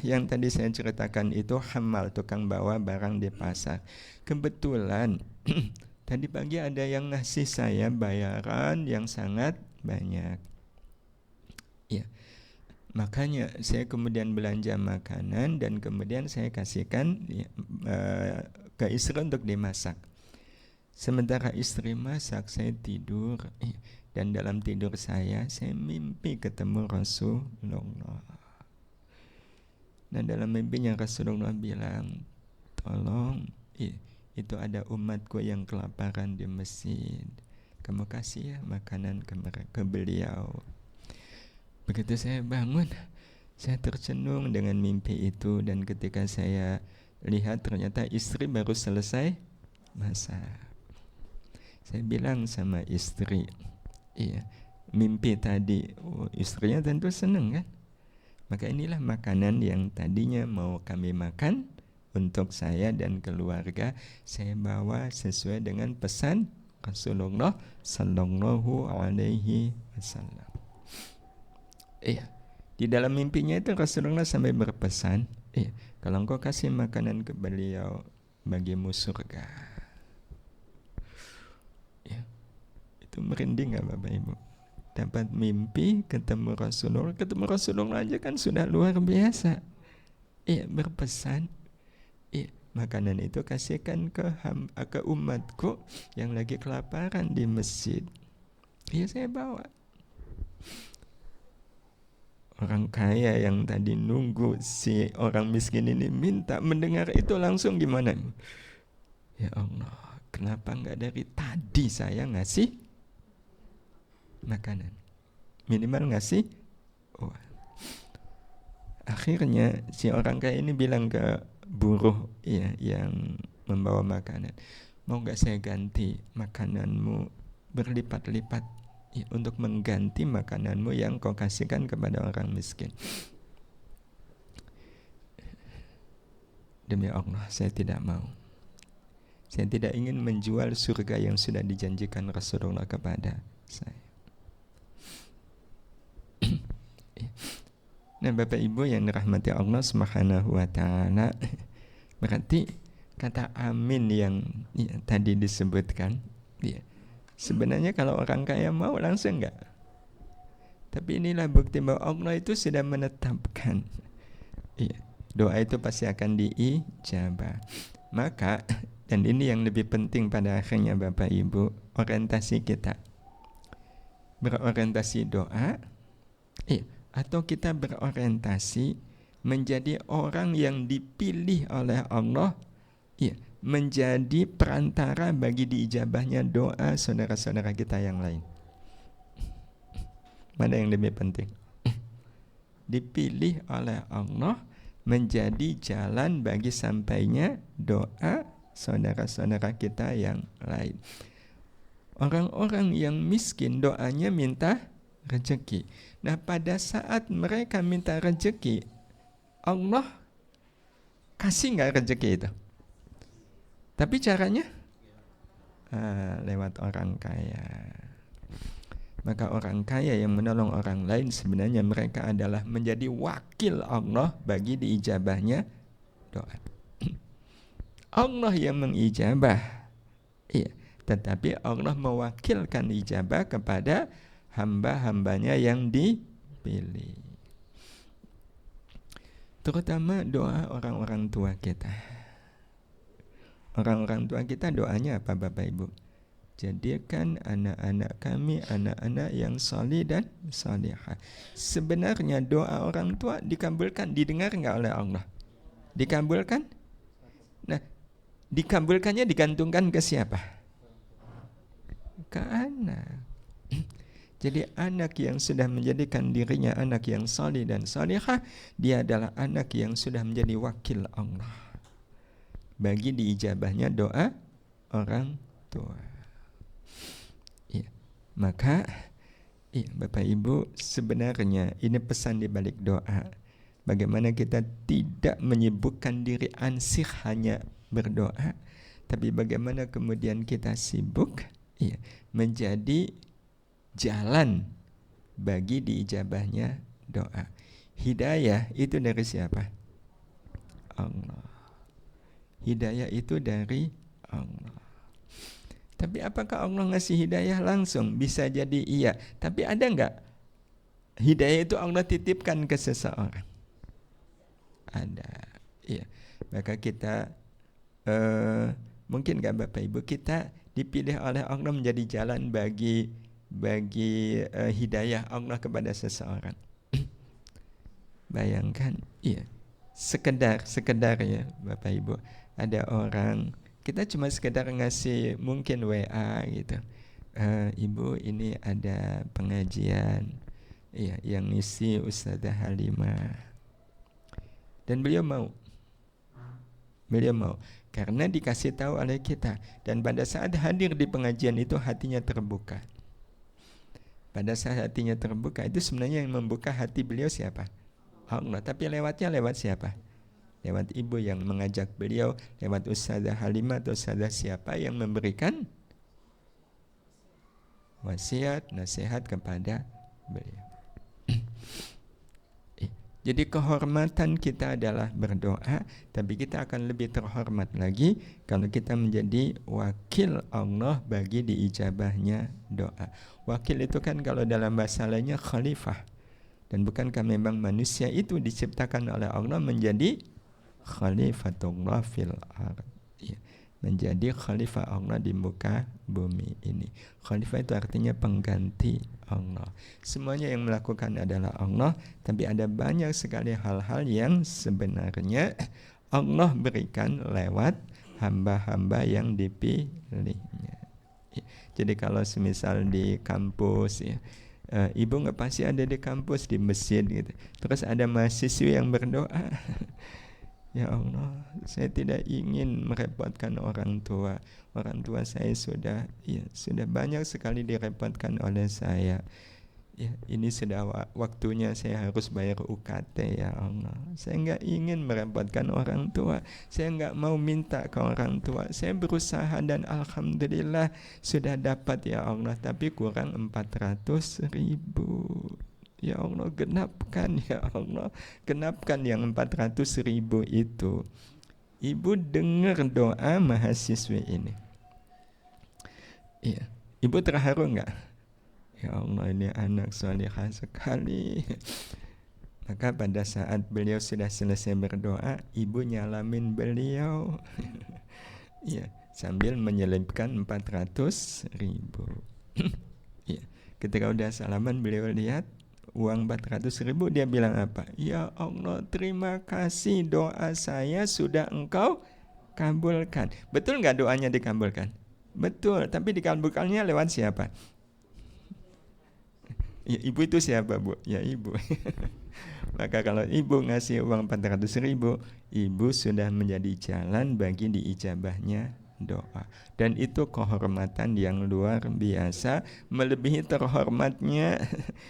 B: yang tadi saya ceritakan itu hamal, tukang bawa barang di pasar. Kebetulan tadi pagi ada yang ngasih saya bayaran yang sangat banyak. Ya, makanya saya kemudian belanja makanan dan kemudian saya kasihkan ya, ke istri untuk dimasak. Sementara istri masak, saya tidur, dan dalam tidur saya mimpi ketemu Rasulullah. Nah dalam mimpinya Rasulullah bilang, tolong, itu ada umatku yang kelaparan di masjid, kamu kasih ya makanan ke beliau. Begitu saya bangun, saya tercenung dengan mimpi itu, dan ketika saya lihat ternyata istri baru selesai masak. Saya bilang sama istri, iya, mimpi tadi, istrinya tentu senang kan? Maka inilah makanan yang tadinya mau kami makan untuk saya dan keluarga, saya bawa sesuai dengan pesan Rasulullah Sallallahu Alaihi Wasallam. Iya, di dalam mimpinya itu Rasulullah sampai berpesan, kalau engkau kasih makanan ke beliau, bagimu surga. Ya, itu merinding nggak Bapak Ibu? Dapat mimpi ketemu Rasulullah aja kan sudah luar biasa. Iya, berpesan, makanan itu kasihkan ke umatku yang lagi kelaparan di masjid. Iya, saya bawa. Orang kaya yang tadi nunggu si orang miskin ini minta, mendengar itu langsung gimana? Ya Allah, kenapa nggak dari tadi saya ngasih makanan, minimal ngasih uang. Akhirnya si orang kaya ini bilang ke buruh ya yang membawa makanan, mau nggak saya ganti makananmu berlipat-lipat ya, untuk mengganti makananmu yang kau kasihkan kepada orang miskin. Demi Allah, saya tidak mau. Saya tidak ingin menjual surga yang sudah dijanjikan Rasulullah kepada saya. Nah Bapak Ibu yang dirahmati Allah Subhanahu wa Ta'ala, berarti kata amin yang tadi disebutkan, sebenarnya kalau orang kaya mau langsung enggak. Tapi inilah bukti bahwa Allah itu sudah menetapkan, doa itu pasti akan diijabah. Maka, dan ini yang lebih penting pada akhirnya Bapak Ibu, orientasi kita berorientasi doa, atau kita berorientasi menjadi orang yang dipilih oleh Allah, menjadi perantara bagi diijabahnya doa saudara-saudara kita yang lain. Mana yang lebih penting? Dipilih oleh Allah menjadi jalan bagi sampainya doa saudara-saudara kita yang lain. Orang-orang yang miskin doanya minta rezeki. Nah pada saat mereka minta rezeki, Allah kasih nggak rezeki itu? Tapi caranya lewat orang kaya. Maka orang kaya yang menolong orang lain sebenarnya mereka adalah menjadi wakil Allah bagi diijabahnya doa. Allah yang mengijabah, tetapi Allah mewakilkan ijabah kepada hamba-hambanya yang dipilih. Terutama doa orang-orang tua kita. Orang-orang tua kita doanya apa Bapak Ibu? Jadikan anak-anak kami anak-anak yang salih dan salihah. Sebenarnya doa orang tua dikabulkan, didengar enggak oleh Allah? Dikabulkan? Nah, dikabulkannya digantungkan ke siapa? Ke anak. Jadi anak yang sudah menjadikan dirinya anak yang salih dan salihah, dia adalah anak yang sudah menjadi wakil Allah bagi diijabahnya doa orang tua. Ya, maka Bapak Ibu, sebenarnya ini pesan di balik doa. Bagaimana kita tidak menyibukkan diri ansih hanya berdoa, tapi bagaimana kemudian kita sibuk menjadi jalan bagi diijabahnya doa. Hidayah itu dari siapa? Allah. Hidayah itu dari Allah. Tapi apakah Allah ngasih hidayah langsung? Bisa jadi iya. Tapi ada enggak hidayah itu Allah titipkan ke seseorang? Ada. Iya. Maka kita mungkin enggak Bapak Ibu, kita dipilih oleh Allah menjadi jalan bagi hidayah Allah kepada seseorang. Bayangkan, iya. Sekedar ya Bapak Ibu, ada orang, kita cuma sekedar ngasih mungkin WA gitu, Ibu ini ada pengajian yang ngisi Ustazah Halimah, dan beliau mau karena dikasih tahu oleh kita, dan pada saat hadir di pengajian itu hatinya terbuka. Pada saat hatinya terbuka itu sebenarnya yang membuka hati beliau siapa? Allah. Tapi lewat siapa? Lewat ibu yang mengajak beliau, lewat Ustazah Halimah atau Ustazah siapa yang memberikan wasiat, nasihat kepada beliau. Jadi kehormatan kita adalah berdoa, tapi kita akan lebih terhormat lagi kalau kita menjadi wakil Allah bagi diijabahnya doa. Wakil itu kan kalau dalam bahasa lainnya khalifah. Dan bukankah memang manusia itu diciptakan oleh Allah menjadi khalifatullah fil ard, menjadi khalifah Allah di muka bumi ini. Khalifah itu artinya pengganti Allah. Semuanya yang melakukan adalah Allah, tapi ada banyak sekali hal-hal yang sebenarnya Allah berikan lewat hamba-hamba yang dipilihnya. Jadi kalau semisal di kampus ibu nggak pasti ada di kampus, di masjid gitu, terus ada mahasiswa yang berdoa, ya Allah, saya tidak ingin merepotkan orang tua saya sudah banyak sekali direpotkan oleh saya. Ini sudah waktunya saya harus bayar UKT, ya Allah. Saya enggak ingin merepotkan orang tua. Saya enggak mau minta ke orang tua. Saya berusaha dan alhamdulillah sudah dapat, ya Allah, tapi kurang 400.000. Ya Allah, genapkan, ya Allah. Genapkan yang 400.000 itu. Ibu dengar doa mahasiswa ini. Iya. Ibu terharu enggak? Ya Allah, ini anak salihah sekali. Maka pada saat beliau sudah selesai berdoa, ibu nyalamin beliau. Ya, sambil menyelipkan 400.000. Ya, ketika udah salaman beliau lihat uang 400.000, dia bilang apa? Ya Allah, terima kasih, doa saya sudah Engkau kabulkan. Betul nggak doanya dikabulkan? Betul, tapi dikabulkannya lewat siapa? Ya, ibu itu siapa, Bu? Ya ibu. Maka kalau ibu ngasih uang 400.000, ibu sudah menjadi jalan bagi diijabahnya doa. Dan itu kehormatan yang luar biasa, melebihi terhormatnya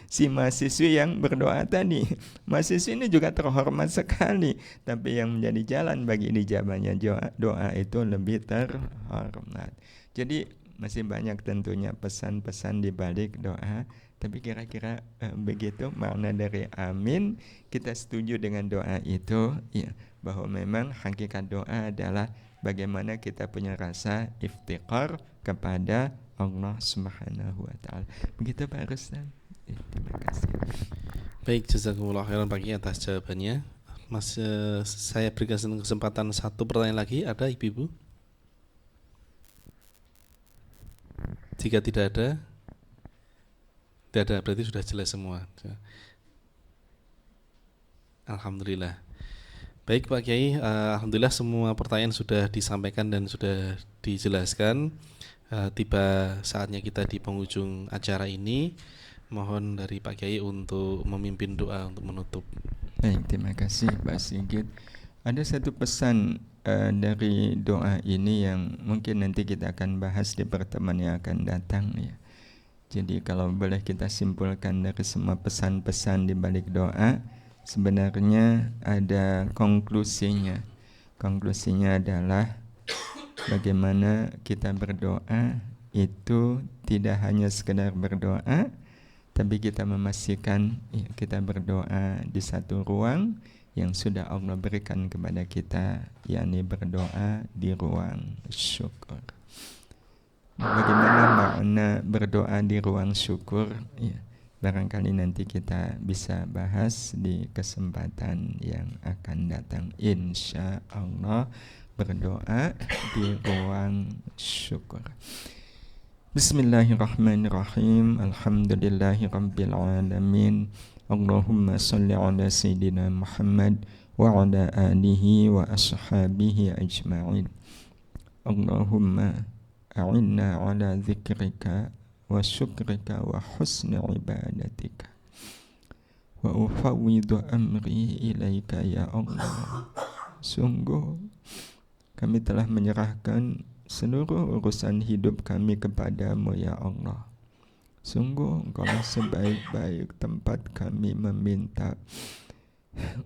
B: si mahasiswa yang berdoa tadi. Mahasiswa ini juga terhormat sekali, tapi yang menjadi jalan bagi diijabahnya doa itu lebih terhormat. Jadi masih banyak tentunya pesan-pesan di balik doa. Tapi kira-kira begitu makna dari amin. Kita setuju dengan doa itu, ya, bahwa memang hakikat doa adalah bagaimana kita punya rasa iftiqar kepada Allah Subhanahu wa taala. Begitu Pak Rusdan. Terima kasih.
A: Baik, jazakumullah khairan Pak Kiai atas jawabannya. Mas, saya berikan kesempatan satu pertanyaan lagi. Ada ibu-ibu? Jika tidak ada, berarti sudah jelas semua. Alhamdulillah. Baik Pak Kiai, alhamdulillah semua pertanyaan sudah disampaikan dan sudah dijelaskan. Tiba saatnya kita di penghujung acara ini. Mohon dari Pak Kiai untuk memimpin doa untuk menutup.
B: Baik, terima kasih Pak Sigit. Ada satu pesan dari doa ini yang mungkin nanti kita akan bahas di pertemuan yang akan datang ya. Jadi kalau boleh kita simpulkan dari semua pesan-pesan di balik doa, sebenarnya ada konklusinya. Konklusinya adalah bagaimana kita berdoa itu tidak hanya sekedar berdoa, tapi kita memastikan ya, kita berdoa di satu ruang yang sudah Allah berikan kepada kita, yakni berdoa di ruang syukur. Bagaimana makna berdoa di ruang syukur? Ya, barangkali nanti kita bisa bahas di kesempatan yang akan datang. Insya Allah berdoa di ruang syukur. Bismillahirrahmanirrahim. Alhamdulillahi rabbil alamin. Allahumma salli ala Sayyidina Muhammad wa ala alihi wa ashabihi ajma'in. Allahumma a'inna ala zikrika wa syukrika wa husni ibadatika. Wa ufawwidu amri ilaika ya Allah. Sungguh kami telah menyerahkan seluruh urusan hidup kami kepadamu ya Allah. Sungguh Engkaulah sebaik-baik tempat kami meminta.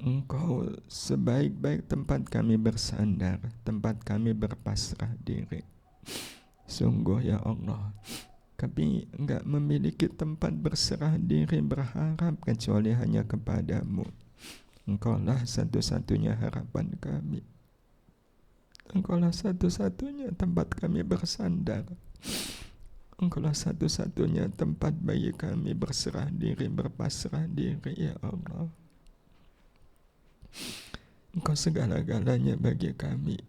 B: Engkau sebaik-baik tempat kami bersandar, tempat kami berpasrah diri. Sungguh ya Allah, kami enggak memiliki tempat berserah diri berharap kecuali hanya kepadamu. Engkaulah satu-satunya harapan kami. Engkaulah satu-satunya tempat kami bersandar. Engkaulah satu-satunya tempat bagi kami berserah diri, berpasrah diri ya Allah. Engkau segala-galanya bagi kami.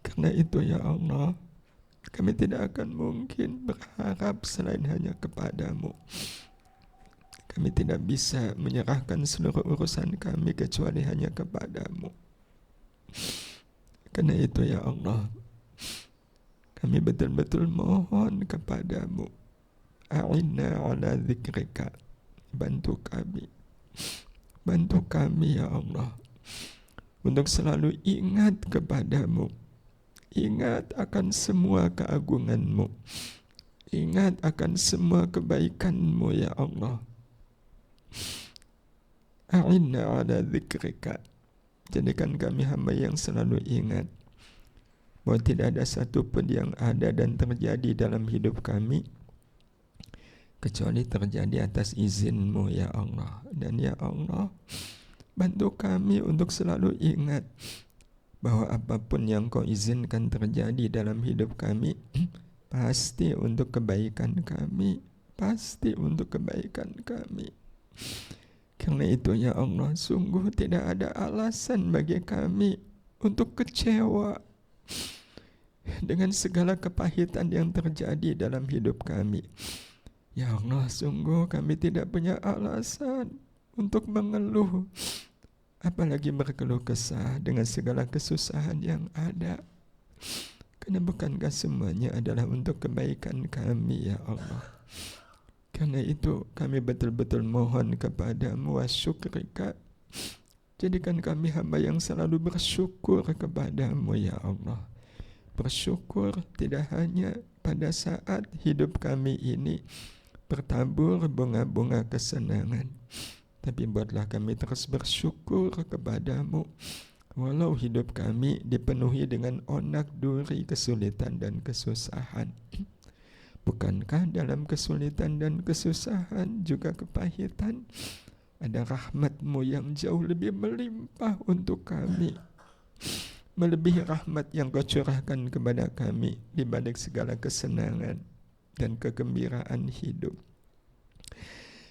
B: Karena itu ya Allah, kami tidak akan mungkin berharap selain hanya kepadamu. Kami tidak bisa menyerahkan seluruh urusan kami kecuali hanya kepadamu. Karena itu ya Allah, kami betul-betul mohon kepadamu. A'inna ala zikrika. Bantu kami. Bantu kami ya Allah, untuk selalu ingat kepadamu. Ingat akan semua keagunganmu. Ingat akan semua kebaikanmu ya Allah. A'inna ala zikrika. Jadikan kami hamba yang selalu ingat bahwa tidak ada satupun yang ada dan terjadi dalam hidup kami kecuali terjadi atas izin-Mu ya Allah. Dan ya Allah, bantu kami untuk selalu ingat bahwa apapun yang Kau izinkan terjadi dalam hidup kami pasti untuk kebaikan kami, pasti untuk kebaikan kami. Karena itu ya Allah, sungguh tidak ada alasan bagi kami untuk kecewa dengan segala kepahitan yang terjadi dalam hidup kami. Ya Allah, sungguh kami tidak punya alasan untuk mengeluh, apalagi berkeluh kesah dengan segala kesusahan yang ada. Karena bukankah semuanya adalah untuk kebaikan kami ya Allah. Karena itu kami betul-betul mohon kepadamu wa syukrika. Jadikan kami hamba yang selalu bersyukur kepadamu ya Allah. Bersyukur tidak hanya pada saat hidup kami ini bertabur bunga-bunga kesenangan, tapi buatlah kami terus bersyukur kepadamu walau hidup kami dipenuhi dengan onak duri kesulitan dan kesusahan. Bukankah dalam kesulitan dan kesusahan juga kepahitan ada rahmat-Mu yang jauh lebih melimpah untuk kami? melebihi rahmat yang Kau curahkan kepada kami di balik segala kesenangan dan kegembiraan hidup.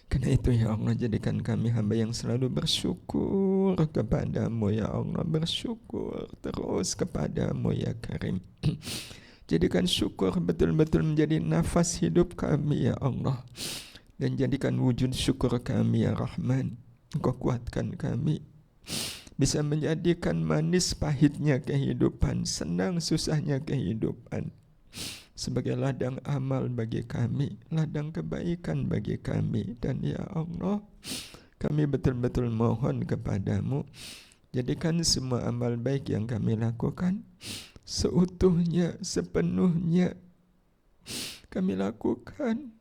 B: Karena itu ya Allah, jadikan kami hamba yang selalu bersyukur kepadamu ya Allah, bersyukur terus kepadamu ya Karim. Jadikan syukur betul-betul menjadi nafas hidup kami ya Allah, dan jadikan wujud syukur kami ya Rahman. Engkau kuatkan kami bisa menjadikan manis pahitnya kehidupan, senang susahnya kehidupan sebagai ladang amal bagi kami, ladang kebaikan bagi kami. Dan ya Allah, kami betul-betul mohon kepadamu, jadikan semua amal baik yang kami lakukan seutuhnya, sepenuhnya kami lakukan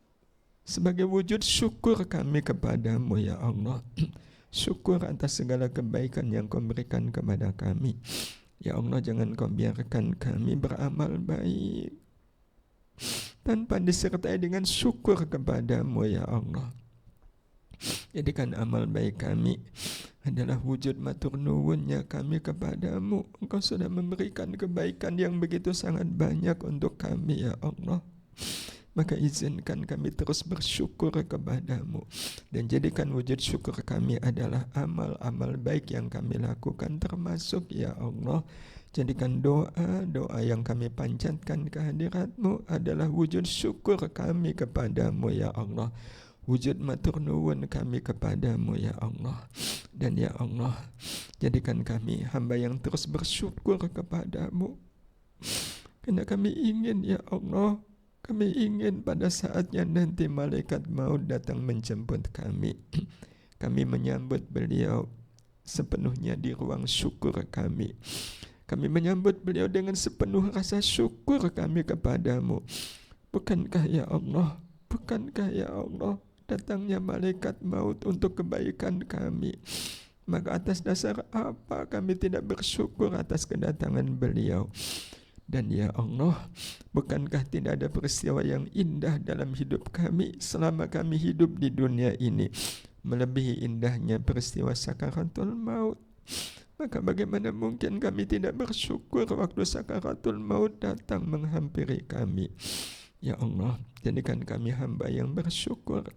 B: sebagai wujud syukur kami kepadamu ya Allah. Syukur atas segala kebaikan yang Kau berikan kepada kami. Ya Allah, jangan Kau biarkan kami beramal baik tanpa disertai dengan syukur kepadamu ya Allah. Jadikan amal baik kami adalah wujud matur nuwunnya kami kepadamu. Engkau sudah memberikan kebaikan yang begitu sangat banyak untuk kami ya Allah. Maka izinkan kami terus bersyukur kepadamu, dan jadikan wujud syukur kami adalah amal-amal baik yang kami lakukan, termasuk ya Allah, jadikan doa-doa yang kami panjatkan ke hadirat-Mu adalah wujud syukur kami kepadamu ya Allah, wujud matur nuwun kami kepadamu ya Allah. Dan ya Allah, jadikan kami hamba yang terus bersyukur kepadamu, karena kami ingin ya Allah, kami ingin pada saatnya nanti malaikat maut datang menjemput kami, kami menyambut beliau sepenuhnya di ruang syukur kami. Kami menyambut beliau dengan sepenuh rasa syukur kami kepadamu. Bukankah ya Allah, datangnya malaikat maut untuk kebaikan kami? Maka atas dasar apa kami tidak bersyukur atas kedatangan beliau? Dan ya Allah, bukankah tidak ada peristiwa yang indah dalam hidup kami selama kami hidup di dunia ini melebihi indahnya peristiwa sakaratul maut? Maka bagaimana mungkin kami tidak bersyukur waktu sakaratul maut datang menghampiri kami? Ya Allah, jadikan kami hamba yang bersyukur,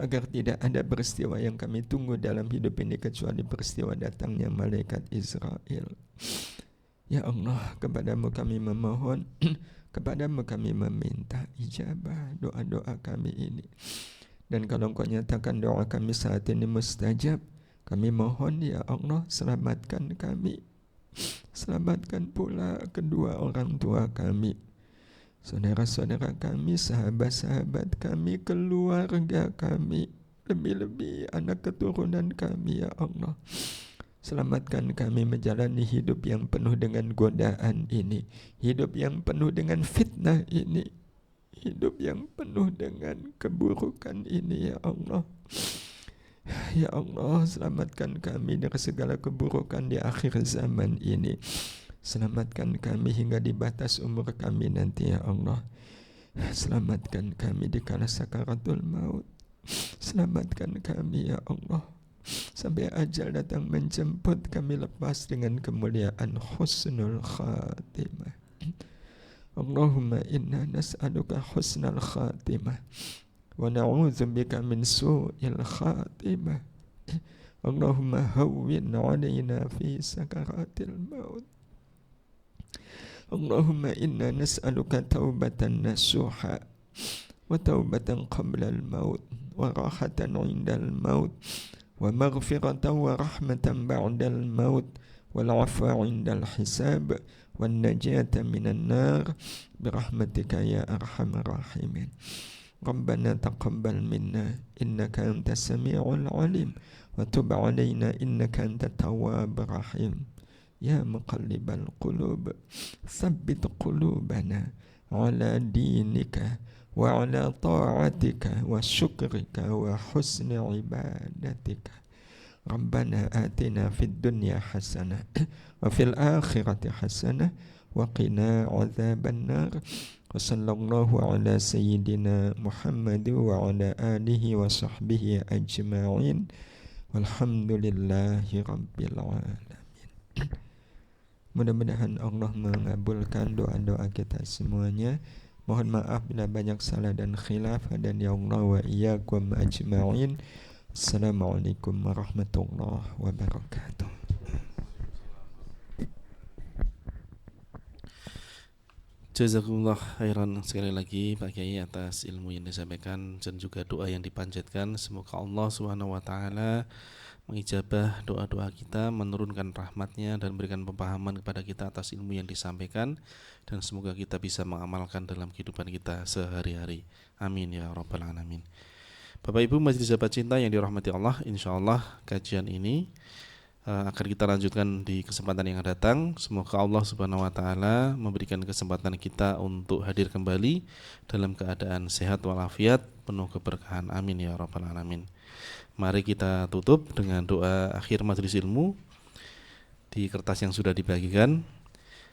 B: agar tidak ada peristiwa yang kami tunggu dalam hidup ini kecuali peristiwa datangnya malaikat Israel. Ya Allah, kepadamu kami memohon, kepadamu kami meminta ijabah doa-doa kami ini. Dan kalau Engkau nyatakan doa kami saat ini mustajab, kami mohon ya Allah, selamatkan kami. Selamatkan pula kedua orang tua kami, saudara-saudara kami, sahabat-sahabat kami, keluarga kami, lebih-lebih anak keturunan kami ya Allah. Selamatkan kami menjalani hidup yang penuh dengan godaan ini, hidup yang penuh dengan fitnah ini, hidup yang penuh dengan keburukan ini ya Allah. Ya Allah, selamatkan kami dari segala keburukan di akhir zaman ini. Selamatkan kami hingga di batas umur kami nanti ya Allah. Selamatkan kami di kala sakaratul maut. Selamatkan kami ya Allah, sampai ajal datang menjemput kami lepas dengan kemuliaan husnul khatimah. Allahumma inna nas'aluka husnul khatimah wa na'udzubika min su'il khatimah. Allahumma hawwin 'alaina fi sakaratil maut. Allahumma inna nas'aluka taubatan nasuha wa taubatan qabla al-maut wa rahatan 'inda al-maut wa maghfiratan wa rahmatan ba'da al-maut wal 'afwa 'inda al-hisab wan najata minan nar birahmatika ya arhamar rahimin. Rabbana taqabbal minna innaka antas sami'ul 'alim wa tub 'alaina innaka antat tawwabur rahim. Ya muqallibal qulub tsabbit qulubana 'ala dinika wa 'ala ta'atika wa syukrika wa husni ibadatika. Rabbana atina fid dunya hasanah wa fil akhirati hasanah wa qina 'adzaban nar. Wa sallallahu ala sayyidina Muhammad wa ala alihi wa sahbihi ajma'in. Walhamdulillahi rabbil alamin. Mudah-mudahan Allah mengabulkan doa-doa kita semuanya. Mohon maaf bila banyak salah dan khilaf. Dan ya Allah wa iyyakum ajma'in. Assalamualaikum warahmatullahi wabarakatuh.
A: Jazakumullah khairan sekali lagi Pak Kiai atas ilmu yang disampaikan dan juga doa yang dipanjatkan. Semoga Allah Subhanahu wa taala mengijabah doa-doa kita, menurunkan rahmatnya dan memberikan pemahaman kepada kita atas ilmu yang disampaikan, dan semoga kita bisa mengamalkan dalam kehidupan kita sehari-hari. Amin ya rabbal alamin. Bapak Ibu majelis sahabat cinta yang dirahmati Allah, insyaallah kajian ini akan kita lanjutkan di kesempatan yang akan datang. Semoga Allah Subhanahu wa taala memberikan kesempatan kita untuk hadir kembali dalam keadaan sehat walafiat, penuh keberkahan. Amin ya rabbal alamin. Mari kita tutup dengan doa akhir majelis ilmu di kertas yang sudah dibagikan.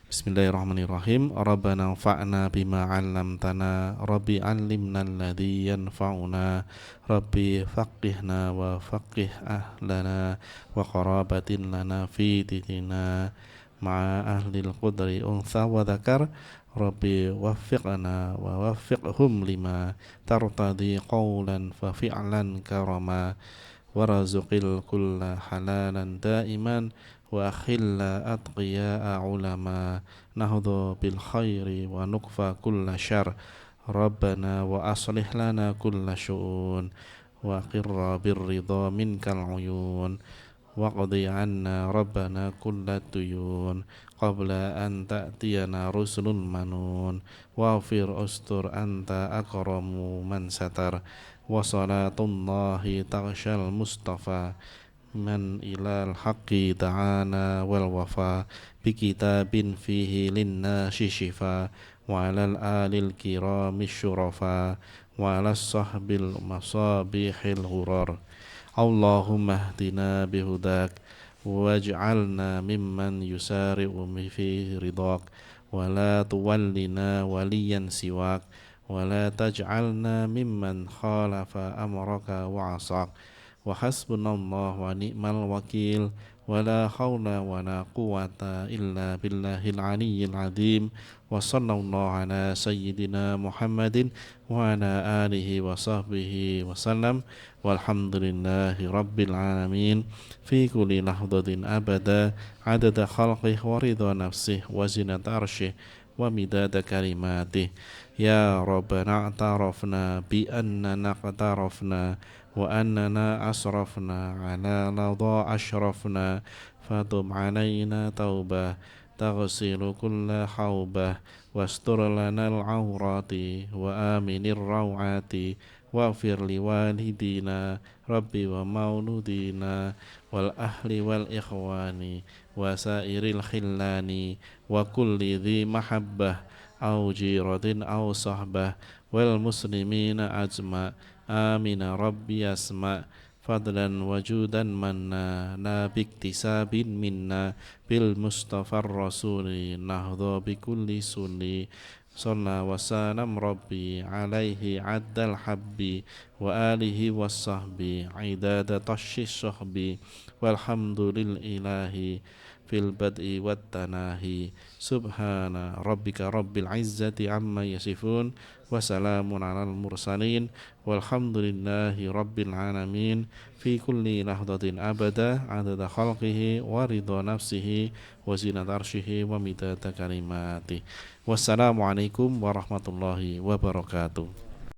A: Bismillahirrahmanirrahim. Rabbana fa'na bima 'allamtana, Rabbi 'allimna alladhi yanfa'una, Rabbi faqihna wa faqih ahlana wa qarabatin lana fi dinina ma'a ahlil qudri untha wa dzakar, Rabbi waffiqna wa waffiqhum lima tartadi qawlan fa fi'lan karama, warzuqil kulla halalan daiman wa khilla atqiya ulama, nahdu bil khairi wa nukfa kulla syar, Rabbana wa aslih lana kulla syu'un wa qirra birridha minkal uyun, wa qadi anna Rabbana kulla tuyun qabla an ta'tiyana rusulul manun, wa fir ustur anta akramu man satar, wa salatullahi taghshal mustafa man ilal haqqi ta'ana wal wafa, bi kitabin fihi linnasi shifa, wa alal alil kirami syurafa, wa alas sahbil masabihil ghurar. Allahumma hdina bihudak waj'alna mimman yusari'u fi ridak, wa la tuwallina waliyan siwak, wa la taj'alna mimman khalafa amraka wa asak, wa hasbunallah wa ni'mal wakil, wa la hawla wa la quwata illa billahil aliyyil azim, wa sallallahu ala sayyidina Muhammadin wa ala alihi wa sahbihi wa sallam, walhamdulillahi rabbil alamin, fi kulli lahdatin abada, adada khalqih wa ridha nafsih wa zinata arshih wa midada kalimatih. Ya Rabbana a'tarafna bi annana qtarafna wa annana asrafna ala ladha ashrafna, fatub alayna taubah taghsilu kulla haubah, wastur lana al-awrati wa aminir rawati, waghfir liwalidina rabbi wa mauludina wal ahli wal ikhwani wa sairil khillani wa kulli dhi mahabbah au jiratin au sahbah wal muslimina ajma. Amina rabbi asma, fadlan wajudan manna, la biktisabin minna, bil mustafa rasuli nahdha bikulli sunni, Salla wa salam rabbi alaihi addal habbi wa alihi wa sahbi idada tashis sahbi, walhamdulil ilahi fil bad'i wat tanahi, subhana rabbika rabbil izzati amma yasifun, wa salamun alal mursalin, walhamdulillahi rabbil alamin, fi kulli lahdatin abada, adada khalqihi wa ridha nafsihi wa zinata arshihi wa midada kalimati. Wassalamualaikum warahmatullahi wabarakatuh.